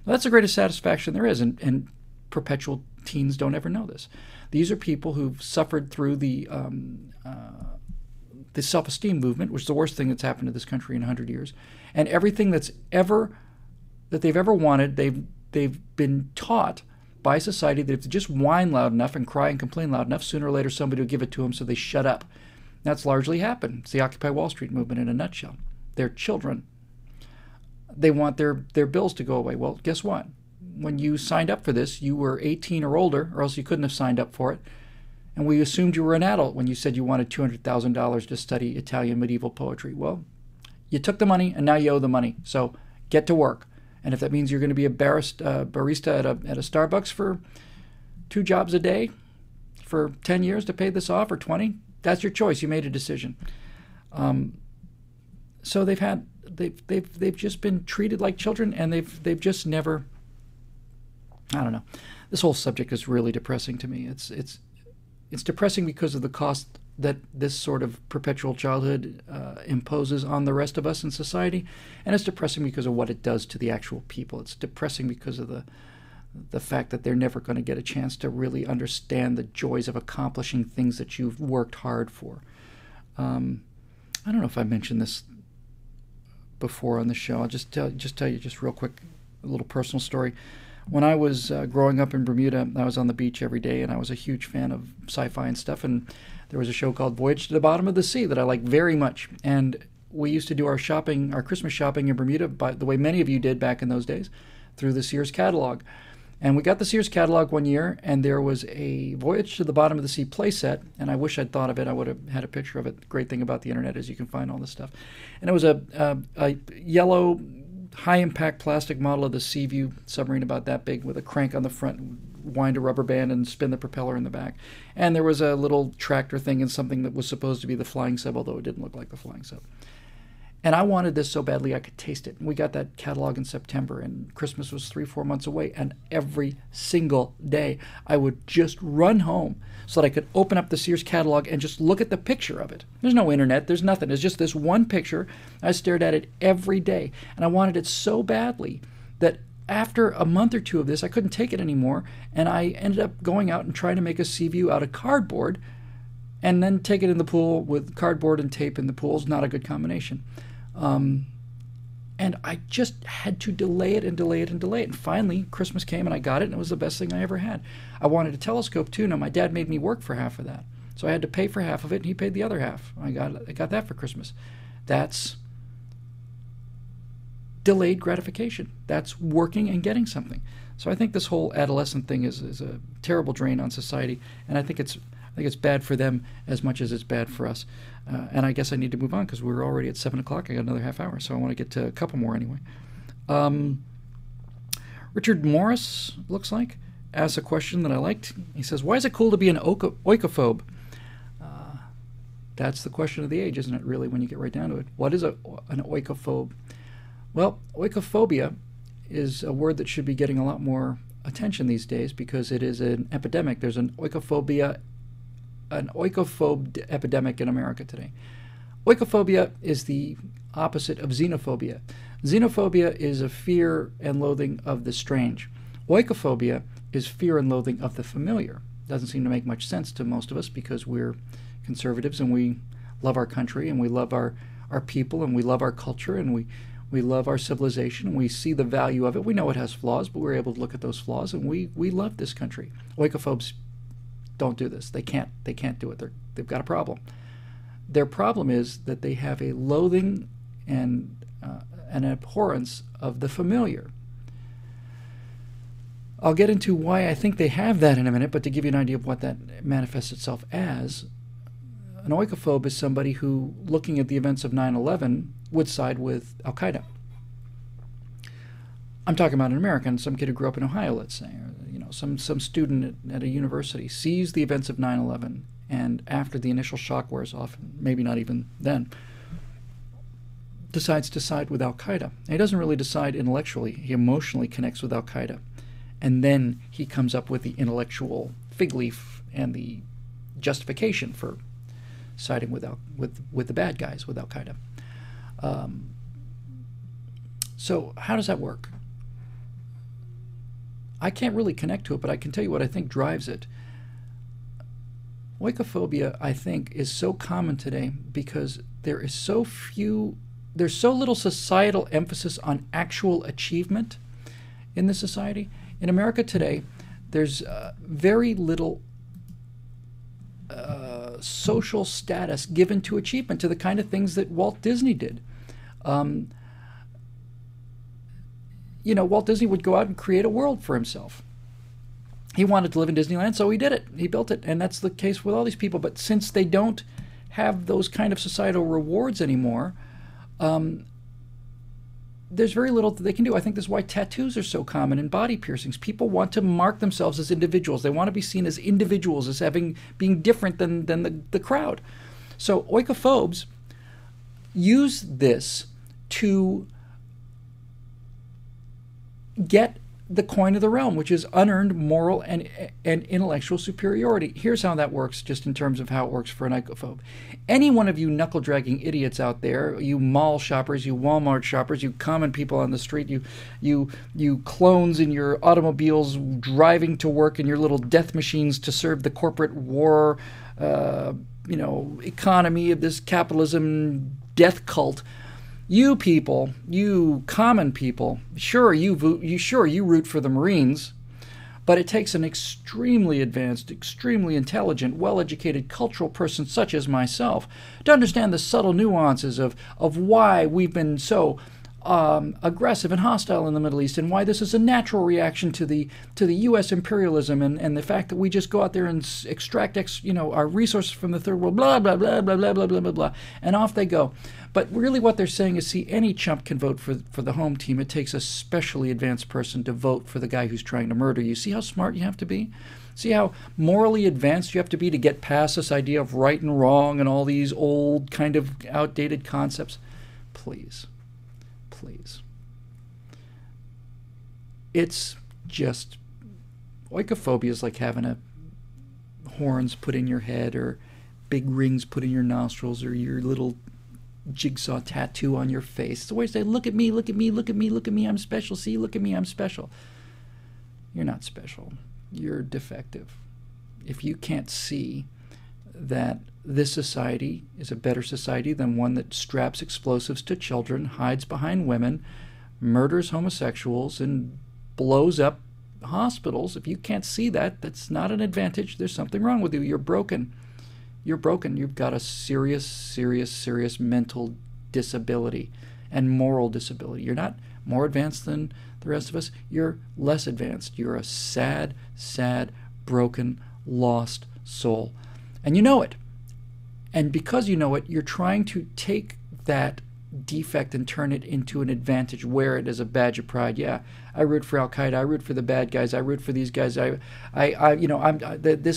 Well, that's the greatest satisfaction there is, and perpetual teens don't ever know this. These are people who've suffered through the self-esteem movement, which is the worst thing that's happened to this country in 100 years, and everything that they've ever wanted, they've been taught by society that if they just whine loud enough and cry and complain loud enough, sooner or later somebody will give it to them, so they shut up. That's largely happened. It's the Occupy Wall Street movement in a nutshell. Their children, they want their bills to go away. Well, guess what? When you signed up for this, you were 18 or older, or else you couldn't have signed up for it. And we assumed you were an adult when you said you wanted $200,000 to study Italian medieval poetry. Well, you took the money, and now you owe the money. So get to work. And if that means you're going to be a barista at a Starbucks for 2 jobs a day for 10 years to pay this off, or 20, that's your choice. You made a decision. So they've just been treated like children, and they've just never. I don't know. This whole subject is really depressing to me. It's depressing because of the cost that this sort of perpetual childhood imposes on the rest of us in society, and it's depressing because of what it does to the actual people. It's depressing because of the fact that they're never going to get a chance to really understand the joys of accomplishing things that you've worked hard for. I don't know if I mentioned this before on the show. I'll just tell you just real quick a little personal story. When I was growing up in Bermuda, I was on the beach every day, and I was a huge fan of sci-fi and stuff, and there was a show called Voyage to the Bottom of the Sea that I liked very much. And we used to do our Christmas shopping in Bermuda, by the way many of you did back in those days, through the Sears Catalog. And we got the Sears Catalog one year, and there was a Voyage to the Bottom of the Sea playset, and I wish I'd thought of it. I would have had a picture of it. The great thing about the internet is you can find all this stuff. And it was a yellow, high-impact plastic model of the Seaview submarine about that big with a crank on the front, wind a rubber band and spin the propeller in the back. And there was a little tractor thing and something that was supposed to be the flying sub, although it didn't look like the flying sub. And I wanted this so badly I could taste it. And we got that catalog in September, and Christmas was 3-4 months away. And every single day, I would just run home so that I could open up the Sears Catalog and just look at the picture of it. There's no internet. There's nothing. It's just this one picture. I stared at it every day. And I wanted it so badly that after a month or two of this, I couldn't take it anymore. And I ended up going out and trying to make a Seaview out of cardboard and then take it in the pool with cardboard and tape in the pool. Is not a good combination. And And I just had to delay it and delay it and delay it. And finally, Christmas came and I got it, and it was the best thing I ever had. I wanted a telescope too. Now, my dad made me work for half of that. So I had to pay for half of it, and he paid the other half. I got that for Christmas. That's delayed gratification. That's working and getting something. So I think this whole adolescent thing is a terrible drain on society, and I think it's bad for them as much as it's bad for us. And I guess I need to move on because we're already at 7 o'clock. I got another half hour, so I want to get to a couple more anyway. Richard Morris, looks like, asks a question that I liked. He says, why is it cool to be an oikophobe? That's the question of the age, isn't it, really, when you get right down to it? What is an oikophobe? Well, oikophobia is a word that should be getting a lot more attention these days because it is an epidemic. There's an oikophobe epidemic in America today. Oikophobia is the opposite of xenophobia. Xenophobia is a fear and loathing of the strange. Oikophobia is fear and loathing of the familiar. Doesn't seem to make much sense to most of us because we're conservatives and we love our country and we love our people and we love our culture and we love our civilization and we see the value of it. We know it has flaws, but we're able to look at those flaws and we love this country. Oikophobes don't do this. They can't do it. They've got a problem. Their problem is that they have a loathing and an abhorrence of the familiar. I'll get into why I think they have that in a minute, but to give you an idea of what that manifests itself as, an oikophobe is somebody who, looking at the events of 9/11, would side with Al-Qaeda. I'm talking about an American, some kid who grew up in Ohio, let's say, or some student at a university sees the events of 9/11, and after the initial shock wears off, maybe not even then, decides to side with Al-Qaeda. And he doesn't really decide intellectually. He emotionally connects with Al-Qaeda. And then he comes up with the intellectual fig leaf and the justification for siding with the bad guys, with Al-Qaeda. So how does that work? I can't really connect to it, but I can tell you what I think drives it. Oikophobia, I think, is so common today because there's so little societal emphasis on actual achievement in the society. In America today, there's very little social status given to achievement, to the kind of things that Walt Disney did. Walt Disney would go out and create a world for himself. He wanted to live in Disneyland, so he did it. He built it, and that's the case with all these people. But since they don't have those kind of societal rewards anymore, there's very little that they can do. I think this is why tattoos are so common and body piercings. People want to mark themselves as individuals. They want to be seen as individuals, as being different than the crowd. So oikophobes use this to get the coin of the realm, which is unearned moral and intellectual superiority. Here's how that works, just in terms of how it works for an oikophobe. Any one of you knuckle-dragging idiots out there, you mall shoppers, you Walmart shoppers, you common people on the street, you clones in your automobiles driving to work in your little death machines to serve the corporate war, economy of this capitalism death cult. You people, you common people, sure you root for the Marines, but it takes an extremely advanced, extremely intelligent, well-educated cultural person such as myself to understand the subtle nuances of why we've been so aggressive and hostile in the Middle East, and why this is a natural reaction to the U.S. imperialism and the fact that we just go out there and extract our resources from the third world, blah blah blah blah blah blah blah blah blah, and off they go. But really, what they're saying is, see, any chump can vote for the home team. It takes a specially advanced person to vote for the guy who's trying to murder you. See how smart you have to be? See how morally advanced you have to be to get past this idea of right and wrong and all these old kind of outdated concepts? Please. It's just, oikophobia is like having horns put in your head, or big rings put in your nostrils, or your little jigsaw tattoo on your face. It's a way to say, look at me, look at me, look at me, look at me, I'm special. See, look at me, I'm special. You're not special. You're defective. If you can't see that this society is a better society than one that straps explosives to children, hides behind women, murders homosexuals, and blows up hospitals. If you can't see that, that's not an advantage. There's something wrong with you. You're broken. You're broken. You've got a serious, serious, serious mental disability and moral disability. You're not more advanced than the rest of us. You're less advanced. You're a sad, sad, broken, lost soul. And you know it. And because you know it, you're trying to take that defect and turn it into an advantage, wear it as a badge of pride. Yeah, I root for Al-Qaeda, I root for the bad guys, I root for these guys, this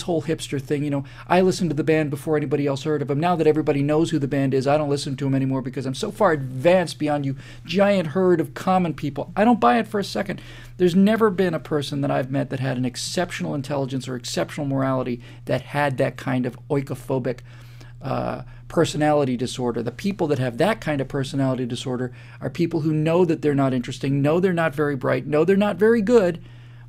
whole hipster thing, I listened to the band before anybody else heard of them. Now that everybody knows who the band is, I don't listen to them anymore because I'm so far advanced beyond you giant herd of common people. I don't buy it for a second. There's never been a person that I've met that had an exceptional intelligence or exceptional morality that had that kind of oikophobic personality disorder. The people that have that kind of personality disorder are people who know that they're not interesting, know they're not very bright, know they're not very good,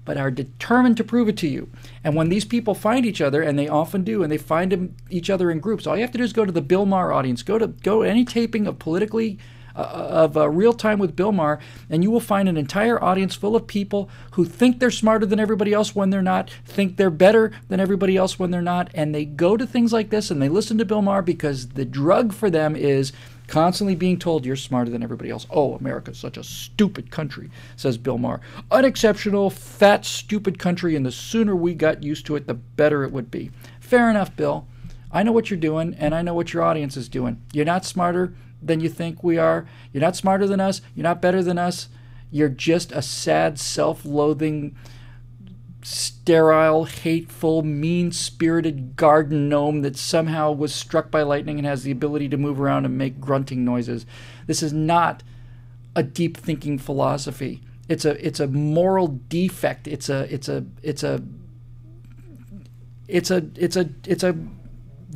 but are determined to prove it to you. And when these people find each other, and they often do, and they find each other in groups, all you have to do is go to the Bill Maher audience, go to any taping of Real Time with Bill Maher, and you will find an entire audience full of people who think they're smarter than everybody else when they're not, think they're better than everybody else when they're not, and they go to things like this and they listen to Bill Maher because the drug for them is constantly being told you're smarter than everybody else. Oh, America's such a stupid country, says Bill Maher. Unexceptional, fat, stupid country, and the sooner we got used to it, the better it would be. Fair enough, Bill. I know what you're doing, and I know what your audience is doing. You're not smarter than you think we are. You're not smarter than us. You're not better than us. You're just a sad, self-loathing, sterile, hateful, mean-spirited garden gnome that somehow was struck by lightning and has the ability to move around and make grunting noises. This is not a deep-thinking philosophy. It's a moral defect. It's a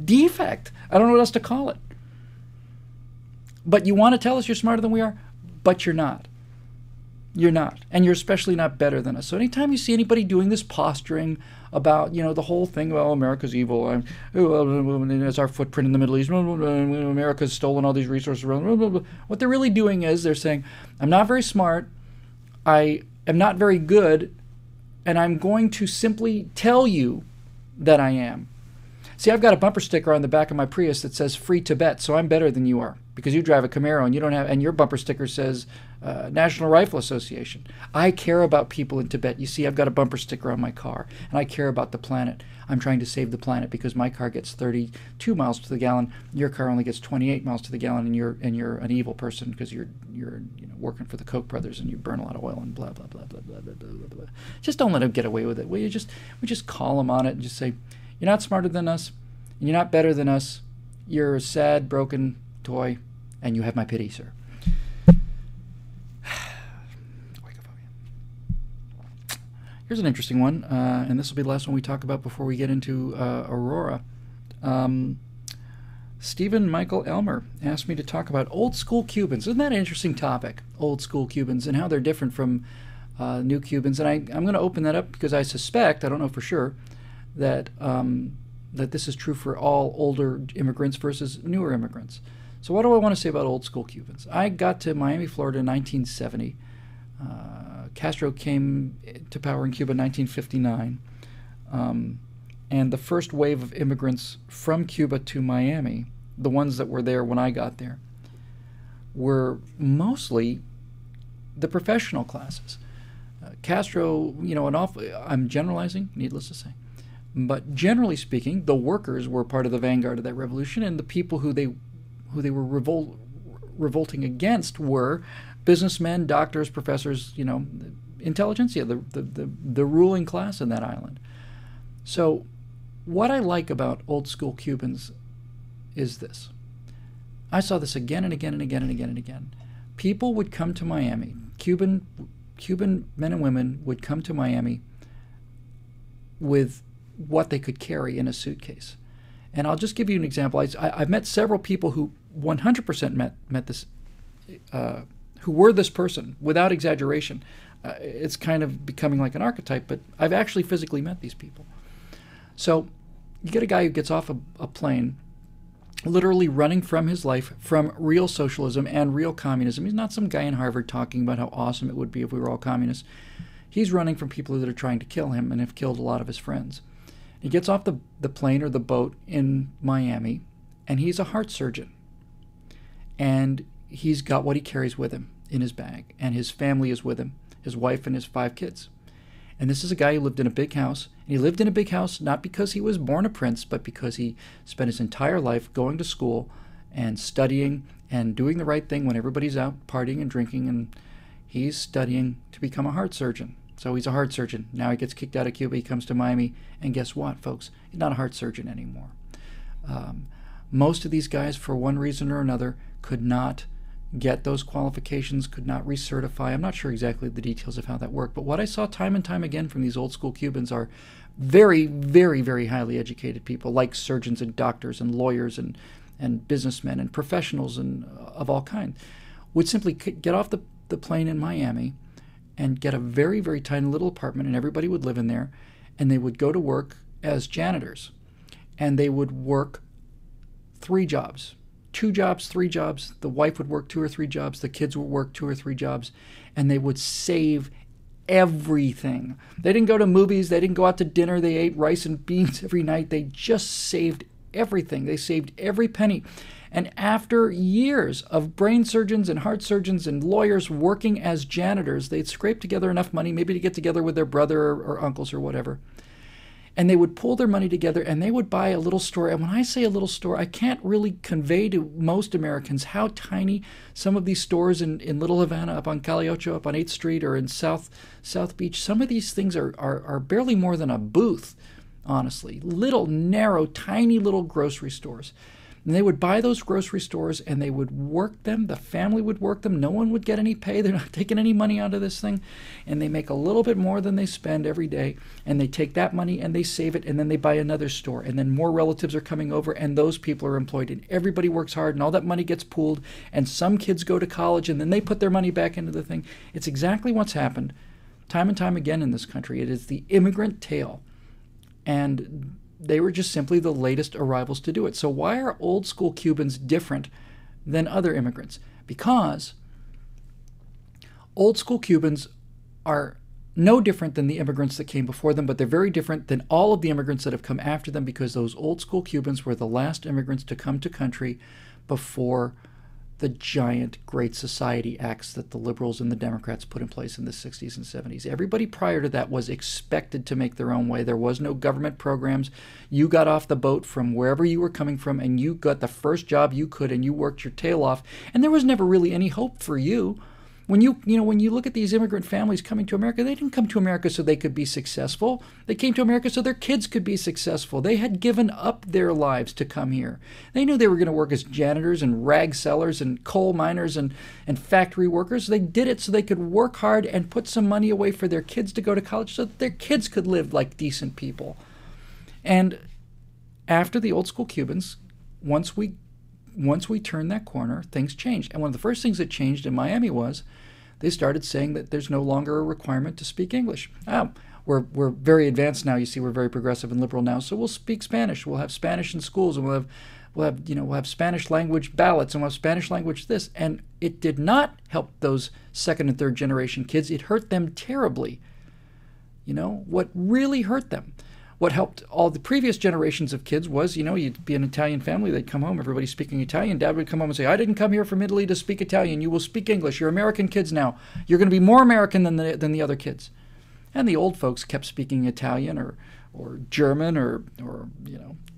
defect. I don't know what else to call it. But you want to tell us you're smarter than we are, but you're not. You're not. And you're especially not better than us. So anytime you see anybody doing this posturing about, the whole thing, well, America's evil, it's our footprint in the Middle East, America's stolen all these resources, what they're really doing is they're saying, I'm not very smart, I am not very good, and I'm going to simply tell you that I am. See, I've got a bumper sticker on the back of my Prius that says Free Tibet, so I'm better than you are because you drive a Camaro and you don't have, and your bumper sticker says National Rifle Association. I care about people in Tibet. You see, I've got a bumper sticker on my car, and I care about the planet. I'm trying to save the planet because my car gets 32 miles to the gallon. Your car only gets 28 miles to the gallon, and you're an evil person because you're working for the Koch brothers and you burn a lot of oil and blah blah blah blah blah blah blah blah. Just don't let them get away with it. We just call them on it and just say, you're not smarter than us, and you're not better than us. You're a sad, broken toy, and you have my pity, sir. Here's an interesting one, and this will be the last one we talk about before we get into Aurora. Stephen Michael Elmer asked me to talk about old school Cubans. Isn't that an interesting topic? Old school Cubans and how they're different from new Cubans. And I'm going to open that up because I suspect, I don't know for sure, that this is true for all older immigrants versus newer immigrants. So what do I want to say about old school Cubans? I got to Miami, Florida in 1970. Castro came to power in Cuba in 1959. And the first wave of immigrants from Cuba to Miami, the ones that were there when I got there, were mostly the professional classes. Castro, I'm generalizing, needless to say. But generally speaking, the workers were part of the vanguard of that revolution, and the people who they were revolting against were businessmen, doctors, professors, intelligentsia, the ruling class in that island. So what I like about old school Cubans is this. I saw this again and again and again and again and again. People would come to Miami. Cuban men and women would come to Miami with what they could carry in a suitcase. And I'll just give you an example. I've met several people who 100% met this, who were this person, without exaggeration. It's kind of becoming like an archetype, but I've actually physically met these people. So you get a guy who gets off a plane literally running from his life from real socialism and real communism. He's not some guy in Harvard talking about how awesome it would be if we were all communists. He's running from people that are trying to kill him and have killed a lot of his friends. He gets off the plane or the boat in Miami, and he's a heart surgeon. And he's got what he carries with him in his bag, and his family is with him, his wife and his 5 kids. And this is a guy who lived in a big house. And he lived in a big house not because he was born a prince, but because he spent his entire life going to school and studying and doing the right thing when everybody's out partying and drinking. And he's studying to become a heart surgeon. So he's a heart surgeon. Now he gets kicked out of Cuba. He comes to Miami. And guess what, folks? He's not a heart surgeon anymore. Most of these guys, for one reason or another, could not get those qualifications, could not recertify. I'm not sure exactly the details of how that worked, but what I saw time and time again from these old school Cubans are very, very, very highly educated people, like surgeons and doctors and lawyers and businessmen and professionals and of all kinds, would simply get off the plane in Miami and get a very, very tiny little apartment, and everybody would live in there, and they would go to work as janitors, and they would work 3 jobs. 2 jobs, 3 jobs. The wife would work 2 or 3 jobs. The kids would work 2 or 3 jobs. And they would save everything. They didn't go to movies. They didn't go out to dinner. They ate rice and beans every night. They just saved everything. They saved every penny. And after years of brain surgeons and heart surgeons and lawyers working as janitors, they'd scrape together enough money maybe to get together with their brother or uncles or whatever. And they would pull their money together and they would buy a little store. And when I say a little store, I can't really convey to most Americans how tiny some of these stores in Little Havana, up on Calle Ocho, up on 8th Street, or in South Beach, some of these things are barely more than a booth, honestly. Little, narrow, tiny little grocery stores. And they would buy those grocery stores and they would work them. The family would work them. No one would get any pay. They're not taking any money out of this thing. And they make a little bit more than they spend every day. And they take that money and they save it. And then they buy another store. And then more relatives are coming over and those people are employed. And everybody works hard and all that money gets pooled. And some kids go to college and then they put their money back into the thing. It's exactly what's happened time and time again in this country. It is the immigrant tale. And they were just simply the latest arrivals to do it. So why are old school Cubans different than other immigrants? Because old school Cubans are no different than the immigrants that came before them, but they're very different than all of the immigrants that have come after them, because those old school Cubans were the last immigrants to come to country before the giant Great Society acts that the liberals and the Democrats put in place in the 60s and 70s. Everybody prior to that was expected to make their own way. There was no government programs. You got off the boat from wherever you were coming from, and you got the first job you could, and you worked your tail off. And there was never really any hope for you. When you look at these immigrant families coming to America, they didn't come to America so they could be successful. They came to America so their kids could be successful. They had given up their lives to come here. They knew they were going to work as janitors and rag sellers and coal miners and factory workers. They did it so they could work hard and put some money away for their kids to go to college so that their kids could live like decent people. And after the old school Cubans, once we turned that corner, things changed. And one of the first things that changed in Miami was they started saying that there's no longer a requirement to speak English. We're very advanced now. You see, we're very progressive and liberal now. So we'll speak Spanish. We'll have Spanish in schools, and we'll have Spanish language ballots, and we'll have Spanish language this. And it did not help those second and third generation kids. It hurt them terribly. What really hurt them, what helped all the previous generations of kids was, you'd be an Italian family, they'd come home, everybody speaking Italian. Dad would come home and say, I didn't come here from Italy to speak Italian. You will speak English. You're American kids now. You're going to be more American than the other kids. And the old folks kept speaking Italian or German or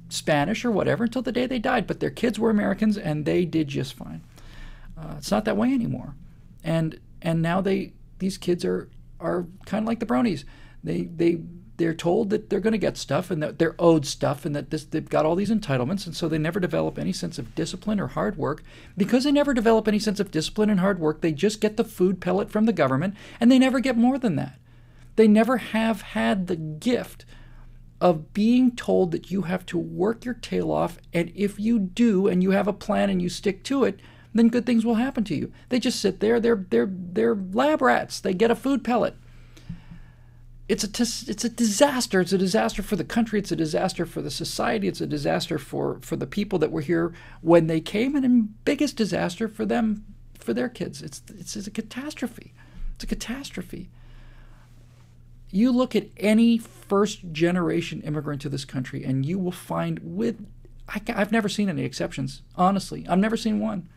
Spanish or whatever until the day they died. But their kids were Americans and they did just fine. It's not that way anymore. And now these kids are kind of like the bronies. They're told that they're going to get stuff and that they're owed stuff and that they've got all these entitlements, and so they never develop any sense of discipline or hard work. Because they never develop any sense of discipline and hard work, they just get the food pellet from the government, and they never get more than that. They never have had the gift of being told that you have to work your tail off, and if you do and you have a plan and you stick to it, then good things will happen to you. They just sit there. They're lab rats. They get a food pellet. it's a disaster. It's a disaster for the country. It's a disaster for the society. It's a disaster for the people that were here when they came, and a biggest disaster for them, for their kids. It's a catastrophe. It's a catastrophe. You look at any first-generation immigrant to this country, and you will find I've never seen any exceptions, honestly. I've never seen one.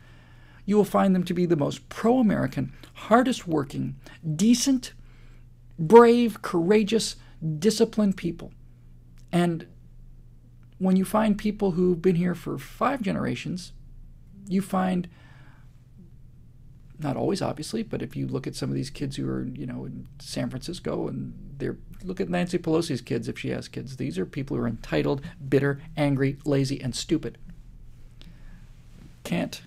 You will find them to be the most pro-American, hardest-working, decent, brave, courageous, disciplined people. And when you find people who've been here for 5 generations, you find, not always obviously, but if you look at some of these kids who are, in San Francisco, and look at Nancy Pelosi's kids if she has kids. These are people who are entitled, bitter, angry, lazy, and stupid. Can't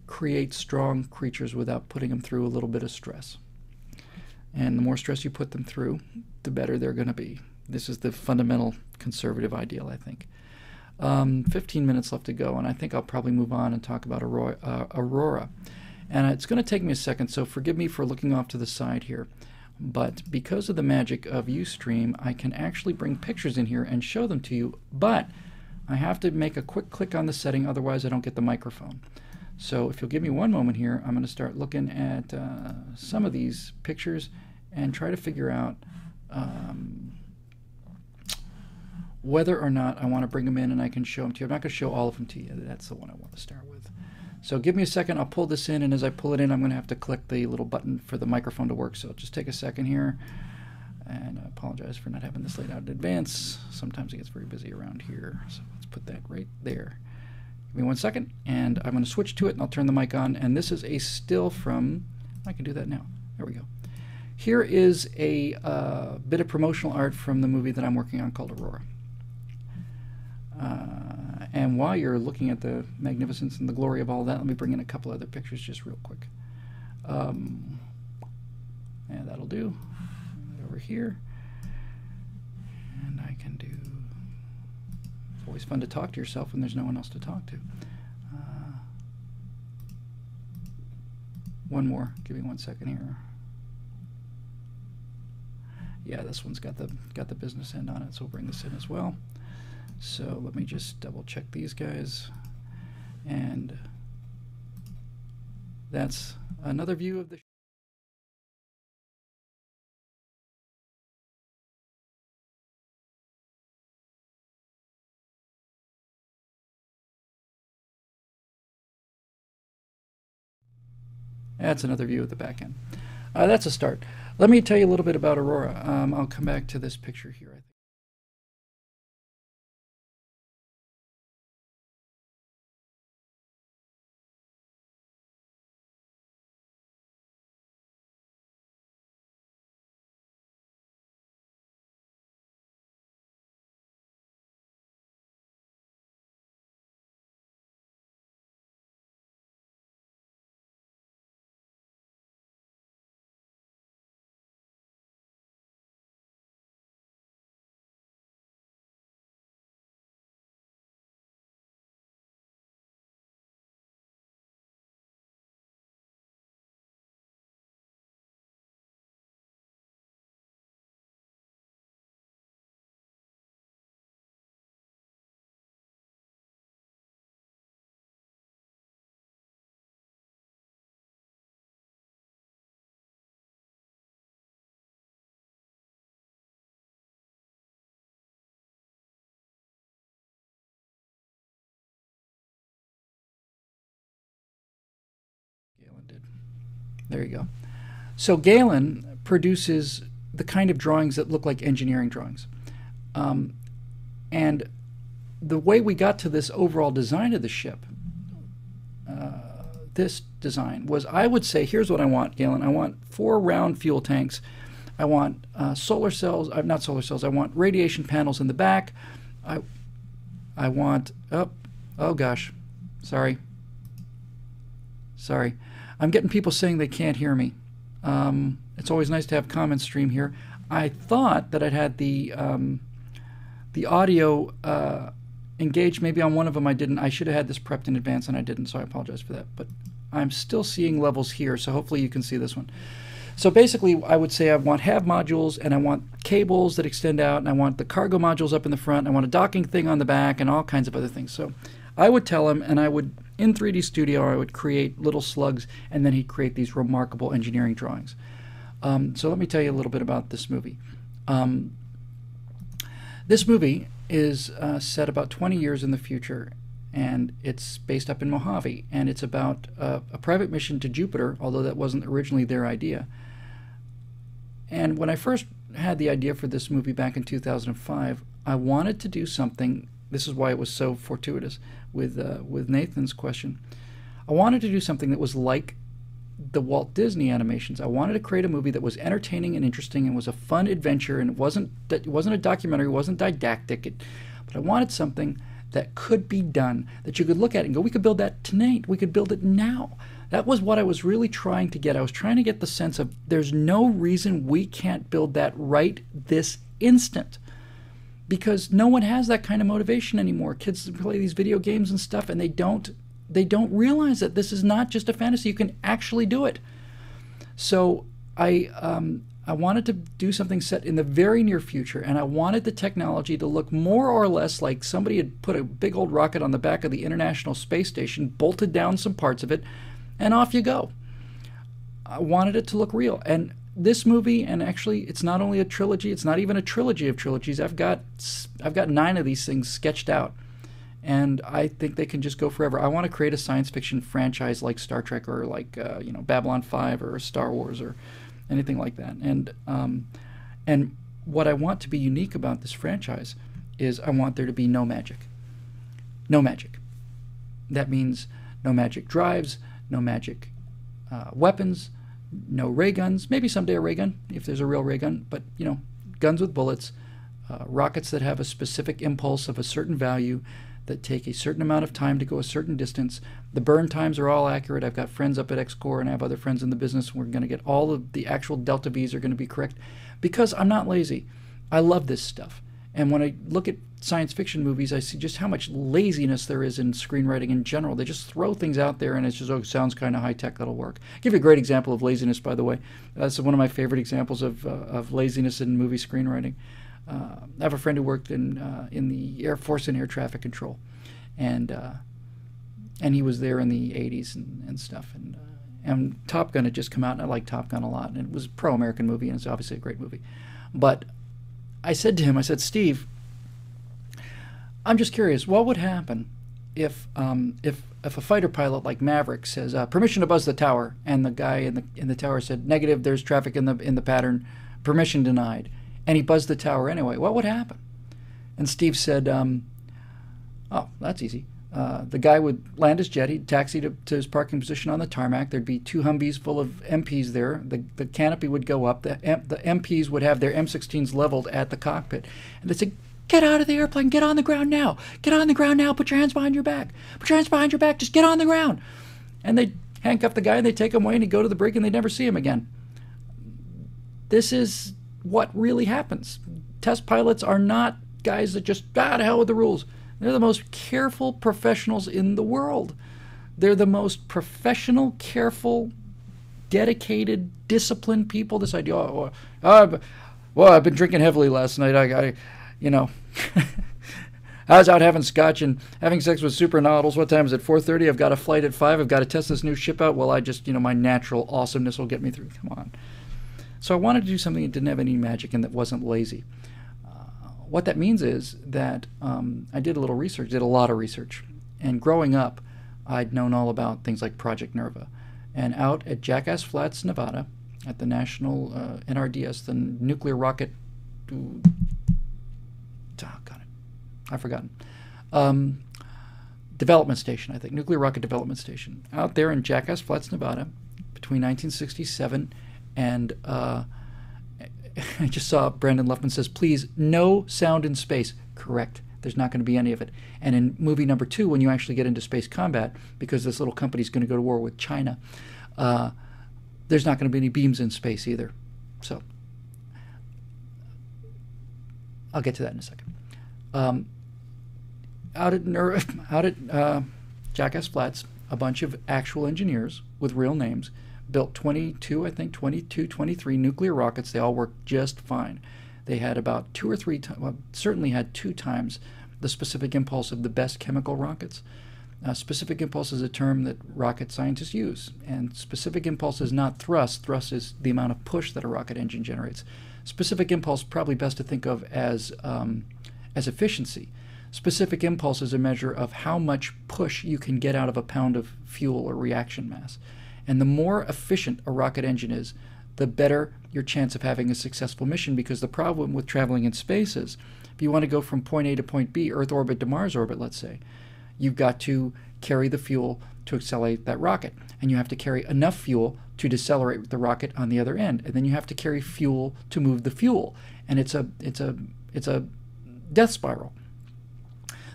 create strong creatures without putting them through a little bit of stress. And the more stress you put them through, the better they're going to be. This is the fundamental conservative ideal, I think. 15 minutes left to go, and I think I'll probably move on and talk about Aurora. And it's going to take me a second, so forgive me for looking off to the side here. But because of the magic of Ustream, I can actually bring pictures in here and show them to you. But I have to make a quick click on the setting, otherwise I don't get the microphone. So if you'll give me one moment here, I'm going to start looking at some of these pictures and try to figure out whether or not I want to bring them in and I can show them to you. I'm not going to show all of them to you. That's the one I want to start with. So give me a second. I'll pull this in, and as I pull it in, I'm going to have to click the little button for the microphone to work. So just take a second here. And I apologize for not having this laid out in advance. Sometimes it gets very busy around here. So let's put that right there. Give me one second, and I'm going to switch to it, and I'll turn the mic on. And this is a still from, I can do that now. There we go. Here is a bit of promotional art from the movie that I'm working on called Aurora. And while you're looking at the magnificence and the glory of all that, let me bring in a couple other pictures just real quick. And that'll do. Over here. And I can do... It's always fun to talk to yourself when there's no one else to talk to. One more. Give me 1 second here. Yeah, this one's got the business end on it, so we'll bring this in as well. So let me just double check these guys, and that's another view of the That's another view of the back end. That's a start. Let me tell you a little bit about Aurora. I'll come back to this picture here, I think. Galen did. There you go. So Galen produces the kind of drawings that look like engineering drawings. And the way we got to this overall design of the ship, this design, was, I would say, here's what I want, Galen. I want 4 round fuel tanks. I want solar cells, not solar cells, I want radiation panels in the back. I want, oh gosh, sorry. I'm getting people saying they can't hear me. It's always nice to have comment stream here. I thought that I'd had the audio engaged. Maybe on one of them I didn't. I should have had this prepped in advance and I didn't, so I apologize for that. But I'm still seeing levels here, so hopefully you can see this one. So basically, I would say I want HAV modules, and I want cables that extend out, and I want the cargo modules up in the front, and I want a docking thing on the back, and all kinds of other things. So I would tell him, and I would, in 3D Studio, I would create little slugs, and then he'd create these remarkable engineering drawings. So let me tell you a little bit about this movie. This movie is set about 20 years in the future, and it's based up in Mojave, and it's about a private mission to Jupiter, although that wasn't originally their idea. And when I first had the idea for this movie back in 2005, I wanted to do something. This is why it was so fortuitous with Nathan's question. I wanted to do something that was like the Walt Disney animations. I wanted to create a movie that was entertaining and interesting and was a fun adventure, and it wasn't a documentary, it wasn't didactic, but I wanted something that could be done, that you could look at it and go, we could build that tonight, we could build it now. That was what I was really trying to get. I was trying to get the sense of there's no reason we can't build that right this instant, because no one has that kind of motivation anymore. Kids play these video games and stuff, and they don't realize that this is not just a fantasy. You can actually do it. So I wanted to do something set in the very near future, and I wanted the technology to look more or less like somebody had put a big old rocket on the back of the International Space Station, bolted down some parts of it, and off you go. I wanted it to look real. And this movie, and actually it's not only a trilogy, it's not even a trilogy of trilogies. I've got 9 of these things sketched out, and I think they can just go forever. I want to create a science fiction franchise like Star Trek, or like Babylon 5 or Star Wars or anything like that. And what I want to be unique about this franchise is I want there to be no magic. No magic. That means no magic drives, no magic weapons, no ray guns. Maybe someday a ray gun, if there's a real ray gun, but guns with bullets, rockets that have a specific impulse of a certain value, that take a certain amount of time to go a certain distance. The burn times are all accurate. I've got friends up at XCore, and I have other friends in the business. We're going to get all of the actual delta V's are going to be correct, because I'm not lazy. I love this stuff. And when I look at science fiction movies, I see just how much laziness there is in screenwriting in general. They just throw things out there, and it's just, it sounds kind of high-tech, that'll work. I'll give you a great example of laziness, by the way. That's one of my favorite examples of laziness in movie screenwriting. I have a friend who worked in the Air Force and air traffic control, and he was there in the 80s and stuff. And Top Gun had just come out, and I like Top Gun a lot, and it was a pro-American movie, and it's obviously a great movie. But I said to him, Steve, I'm just curious, what would happen if a fighter pilot like Maverick says, permission to buzz the tower, and the guy in the tower said, negative, there's traffic in the pattern, permission denied, and he buzzed the tower anyway? What would happen? And Steve said, oh, that's easy. The guy would land his jet, he'd taxi to his parking position on the tarmac. There'd be 2 Humvees full of MPs there. The canopy would go up. The MPs would have their M16s leveled at the cockpit. And they'd say, get out of the airplane, get on the ground now. Get on the ground now, put your hands behind your back. Put your hands behind your back, just get on the ground. And they'd handcuff the guy, and they'd take him away, and he'd go to the brig, and they'd never see him again. This is what really happens. Test pilots are not guys that just, to hell with the rules. They're the most careful professionals in the world. They're the most professional, careful, dedicated, disciplined people. This idea, I've been drinking heavily last night. I was out having scotch and having sex with supermodels. What time is it? 4:30. I've got a flight at 5. I've got to test this new ship out. Well, I just, my natural awesomeness will get me through. Come on. So I wanted to do something that didn't have any magic and that wasn't lazy. What that means is that I did a little research, did a lot of research. And growing up, I'd known all about things like Project Nerva. And out at Jackass Flats, Nevada, at the National NRDS, the Nuclear Rocket... Oh, got it. I've forgotten. Development Station, I think. Nuclear Rocket Development Station. Out there in Jackass Flats, Nevada, between 1967 and... I just saw Brandon Luffman says, please, no sound in space. Correct. There's not going to be any of it. And in movie number 2, when you actually get into space combat, because this little company's going to go to war with China, there's not going to be any beams in space either. So I'll get to that in a second. Out at Jackass Flats, a bunch of actual engineers with real names built 22, I think 22, 23 nuclear rockets. They all worked just fine. They had about 2 or 3 times, well, certainly had 2 times the specific impulse of the best chemical rockets. Specific impulse is a term that rocket scientists use, and specific impulse is not thrust. Thrust is the amount of push that a rocket engine generates. Specific impulse, probably best to think of as efficiency. Specific impulse is a measure of how much push you can get out of a pound of fuel or reaction mass. And the more efficient a rocket engine is, the better your chance of having a successful mission, because the problem with traveling in space is, if you want to go from point A to point B, Earth orbit to Mars orbit, let's say, you've got to carry the fuel to accelerate that rocket. And you have to carry enough fuel to decelerate the rocket on the other end. And then you have to carry fuel to move the fuel. And it's a death spiral.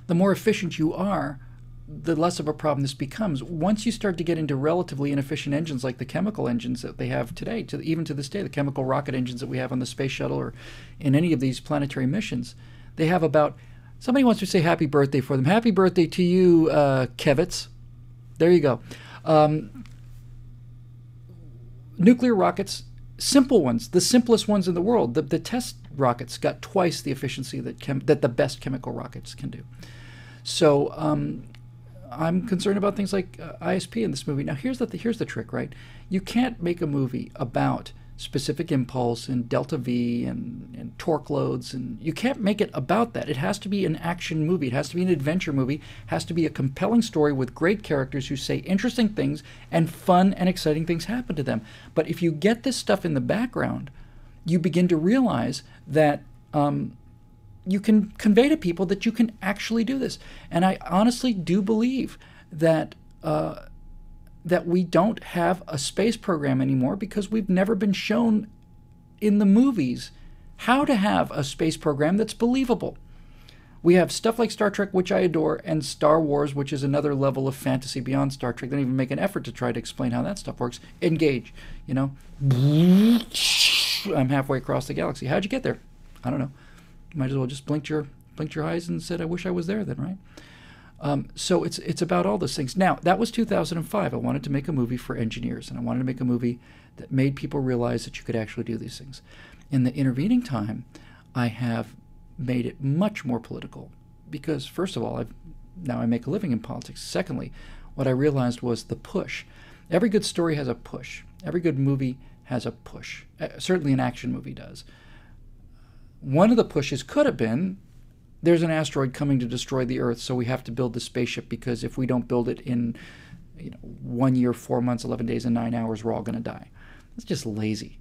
The more efficient you are, the less of a problem this becomes. Once you start to get into relatively inefficient engines like the chemical engines that they have today, even to this day, the chemical rocket engines that we have on the space shuttle or in any of these planetary missions, they have about, somebody wants to say happy birthday for them. Happy birthday to you, Kevitz. There you go. Nuclear rockets, simple ones, the simplest ones in the world. The test rockets got twice the efficiency that the best chemical rockets can do. So I'm concerned about things like ISP in this movie. Now here's the trick, right? You can't make a movie about specific impulse and delta V and torque loads, and you can't make it about that. It has to be an action movie. It has to be an adventure movie. It has to be a compelling story with great characters who say interesting things, and fun and exciting things happen to them. But if you get this stuff in the background, you begin to realize that you can convey to people that you can actually do this. And I honestly do believe that that we don't have a space program anymore, because we've never been shown in the movies how to have a space program that's believable. We have stuff like Star Trek, which I adore, and Star Wars, which is another level of fantasy beyond Star Trek. They don't even make an effort to try to explain how that stuff works. Engage, you know. I'm halfway across the galaxy. How'd you get there? I don't know. You might as well just blinked your eyes and said, I wish I was there then, right? So it's about all those things. Now, that was 2005. I wanted to make a movie for engineers, and I wanted to make a movie that made people realize that you could actually do these things. In the intervening time, I have made it much more political, because first of all, now I make a living in politics. Secondly, what I realized was the push. Every good story has a push. Every good movie has a push. Certainly an action movie does. One of the pushes could have been, there's an asteroid coming to destroy the Earth, so we have to build the spaceship, because if we don't build it in 1 year, 4 months, 11 days, and 9 hours, we're all going to die. It's just lazy.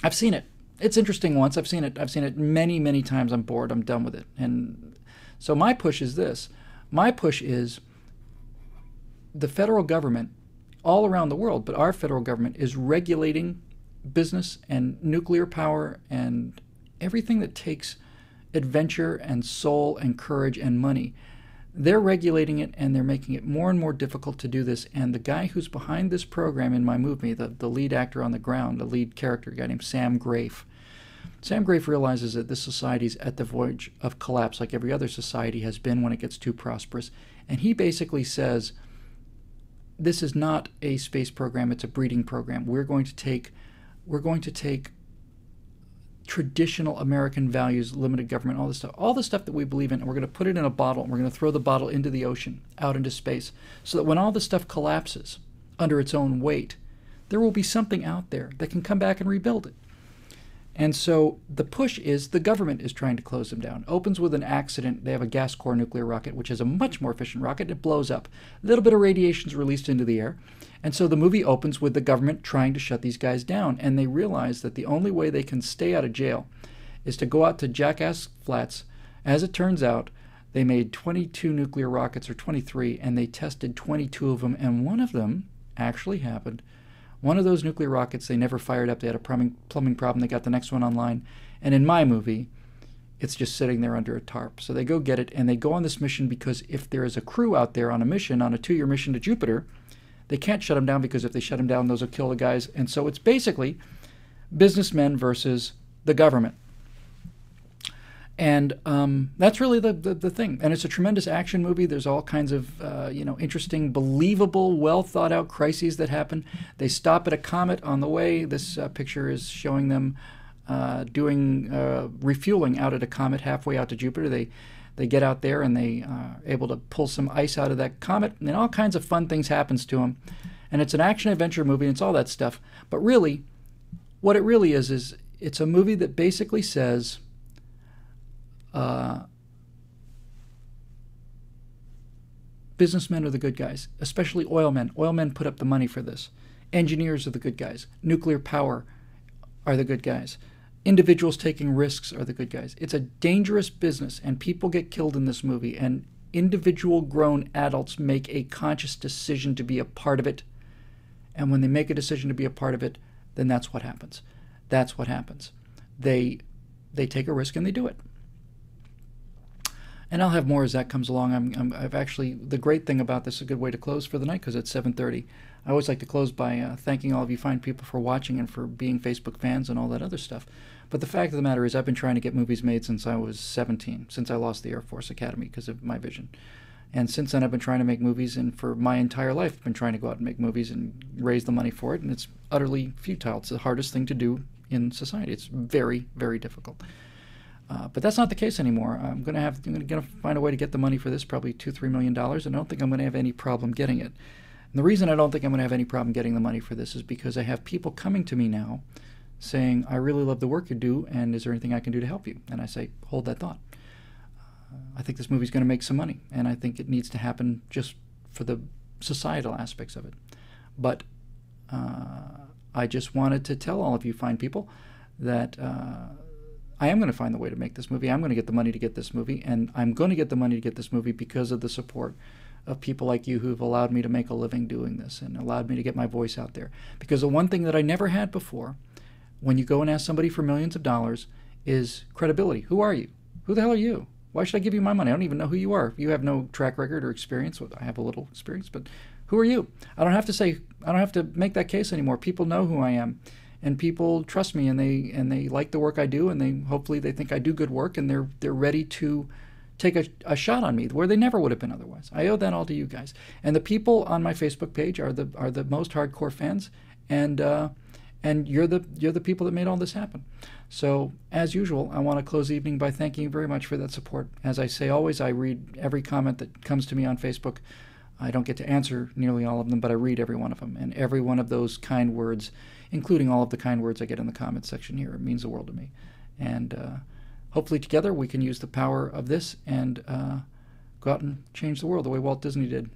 I've seen it. It's interesting once. I've seen it many, many times. I'm bored. I'm done with it. And so my push is this. My push is the federal government all around the world, but our federal government is regulating business and nuclear power and everything that takes adventure and soul and courage and money. They're regulating it, and they're making it more and more difficult to do this. And the guy who's behind this program in my movie, the lead actor on the ground, the lead character, a guy named Sam Grafe. Sam Grafe realizes that this society is at the verge of collapse, like every other society has been when it gets too prosperous. And he basically says, this is not a space program, it's a breeding program. We're going to take traditional American values, limited government, all the stuff that we believe in, and we're going to put it in a bottle, and we're going to throw the bottle into the ocean, out into space, so that when all this stuff collapses under its own weight, there will be something out there that can come back and rebuild it. And so the push is the government is trying to close them down. Opens with an accident. They have a gas core nuclear rocket, which is a much more efficient rocket. It blows up. A little bit of radiation is released into the air. And so the movie opens with the government trying to shut these guys down. And they realize that the only way they can stay out of jail is to go out to Jackass Flats. As it turns out, they made 22 nuclear rockets, or 23, and they tested 22 of them. And one of them actually happened. One of those nuclear rockets, they never fired up. They had a plumbing problem. They got the next one online. And in my movie, it's just sitting there under a tarp. So they go get it, and they go on this mission, because if there is a crew out there on a mission, on a 2-year mission to Jupiter, they can't shut them down, because if they shut them down, those will kill the guys. And so it's basically businessmen versus the government. And that's really the thing. And it's a tremendous action movie. There's all kinds of interesting, believable, well thought out crises that happen. They stop at a comet on the way. This picture is showing them doing refueling out at a comet halfway out to Jupiter. They get out there and they are able to pull some ice out of that comet, and all kinds of fun things happens to them. And it's an action adventure movie, and it's all that stuff. But really, what it really is it's a movie that basically says, businessmen are the good guys, especially oil men. Oil men put up the money for this. Engineers are the good guys. Nuclear power are the good guys. Individuals taking risks are the good guys. It's a dangerous business, and people get killed in this movie, and individual grown adults make a conscious decision to be a part of it. And when they make a decision to be a part of it, then that's what happens. That's what happens. They take a risk and they do it. And I'll have more as that comes along. I've actually, the great thing about this is a good way to close for the night because it's 7:30. I always like to close by thanking all of you fine people for watching and for being Facebook fans and all that other stuff. But the fact of the matter is I've been trying to get movies made since I was 17, since I lost the Air Force Academy because of my vision. And since then I've been trying to make movies, and for my entire life I've been trying to go out and make movies and raise the money for it, and it's utterly futile. It's the hardest thing to do in society. It's very, very difficult. But that's not the case anymore. I'm going to find a way to get the money for this, probably $2-3 million, and I don't think I'm going to have any problem getting it. And the reason I don't think I'm going to have any problem getting the money for this is because I have people coming to me now saying, I really love the work you do, and is there anything I can do to help you? And I say, hold that thought. I think this movie's going to make some money, and I think it needs to happen just for the societal aspects of it. But I just wanted to tell all of you fine people that I am going to find the way to make this movie. I'm going to get the money to get this movie, and I'm going to get the money to get this movie because of the support of people like you who've allowed me to make a living doing this and allowed me to get my voice out there. Because the one thing that I never had before, when you go and ask somebody for millions of dollars, is credibility. Who are you? Who the hell are you? Why should I give you my money? I don't even know who you are. You have no track record or experience. Well, I have a little experience, but who are you? I don't have to make that case anymore. People know who I am. And people trust me, and they like the work I do, and hopefully they think I do good work, and they're ready to take a shot on me where they never would have been otherwise. I owe that all to you guys. And the people on my Facebook page are the most hardcore fans, and you're the people that made all this happen. So as usual, I want to close the evening by thanking you very much for that support. As I say always, I read every comment that comes to me on Facebook. I don't get to answer nearly all of them, but I read every one of them, and every one of those kind words, including all of the kind words I get in the comment section here, it means the world to me. And hopefully together we can use the power of this and go out and change the world the way Walt Disney did.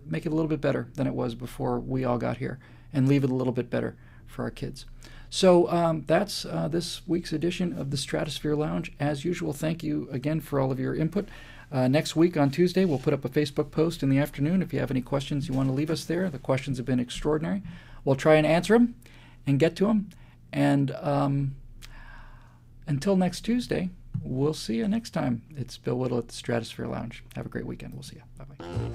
Make it a little bit better than it was before we all got here, and leave it a little bit better for our kids. So that's this week's edition of the Stratosphere Lounge. As usual, thank you again for all of your input. Next week on Tuesday, we'll put up a Facebook post in the afternoon. If you have any questions you want to leave us there, the questions have been extraordinary. We'll try and answer them and get to them. And until next Tuesday, we'll see you next time. It's Bill Whittle at the Stratosphere Lounge. Have a great weekend. We'll see you. Bye-bye.